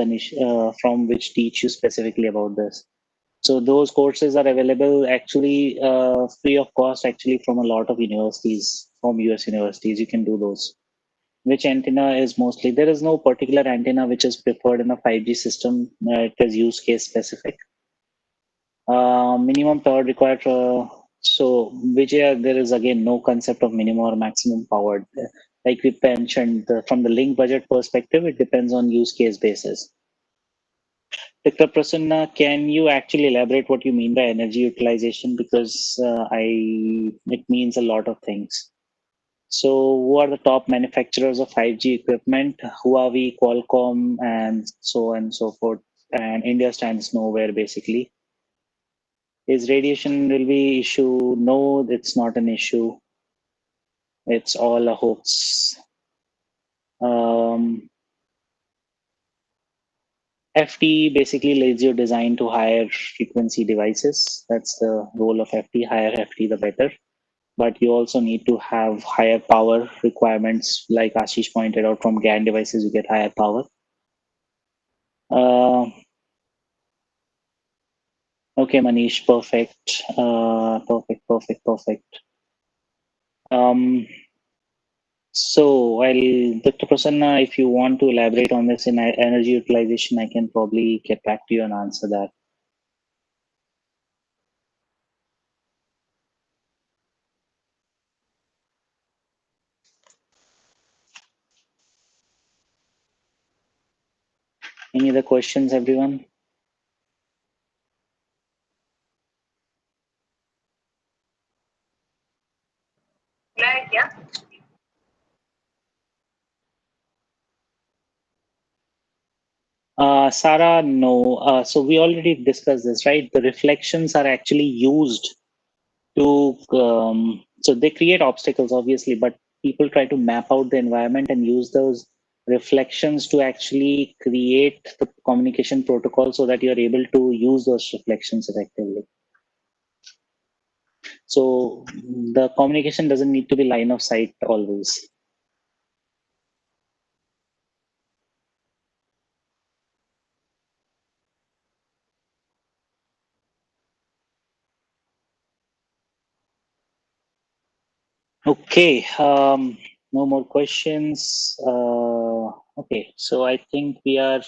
from which teach you specifically about this. So those courses are available actually free of cost, actually, from a lot of universities, from US universities. You can do those. Which antenna is mostly, there is no particular antenna which is preferred in a 5G system. It is use case specific. Minimum power required. So Vijay, there is again no concept of minimum or maximum power. Like we mentioned, from the link budget perspective, it depends on use case basis. Dr. Prasanna, can you actually elaborate what you mean by energy utilization? Because it means a lot of things. So who are the top manufacturers of 5G equipment? Huawei, Qualcomm, and so on and so forth. And India stands nowhere, basically. Is radiation will be issue? No, it's not an issue. It's all a hoax. FT basically lets you design to higher frequency devices. That's the role of FT. Higher FT, the better. But you also need to have higher power requirements. Like Ashish pointed out, from GaN devices, you get higher power. Okay, Manish, perfect. Perfect. So Dr. Prasanna, if you want to elaborate on this in energy utilization, I can probably get back to you and answer that. Any other questions, everyone? Yeah. Sarah, no. So we already discussed this, right? The reflections are actually used to, so they create obstacles, obviously, but people try to map out the environment and use those reflections to actually create the communication protocol so that you're able to use those reflections effectively. So the communication doesn't need to be line of sight always. Okay, no more questions. Okay, so I think we are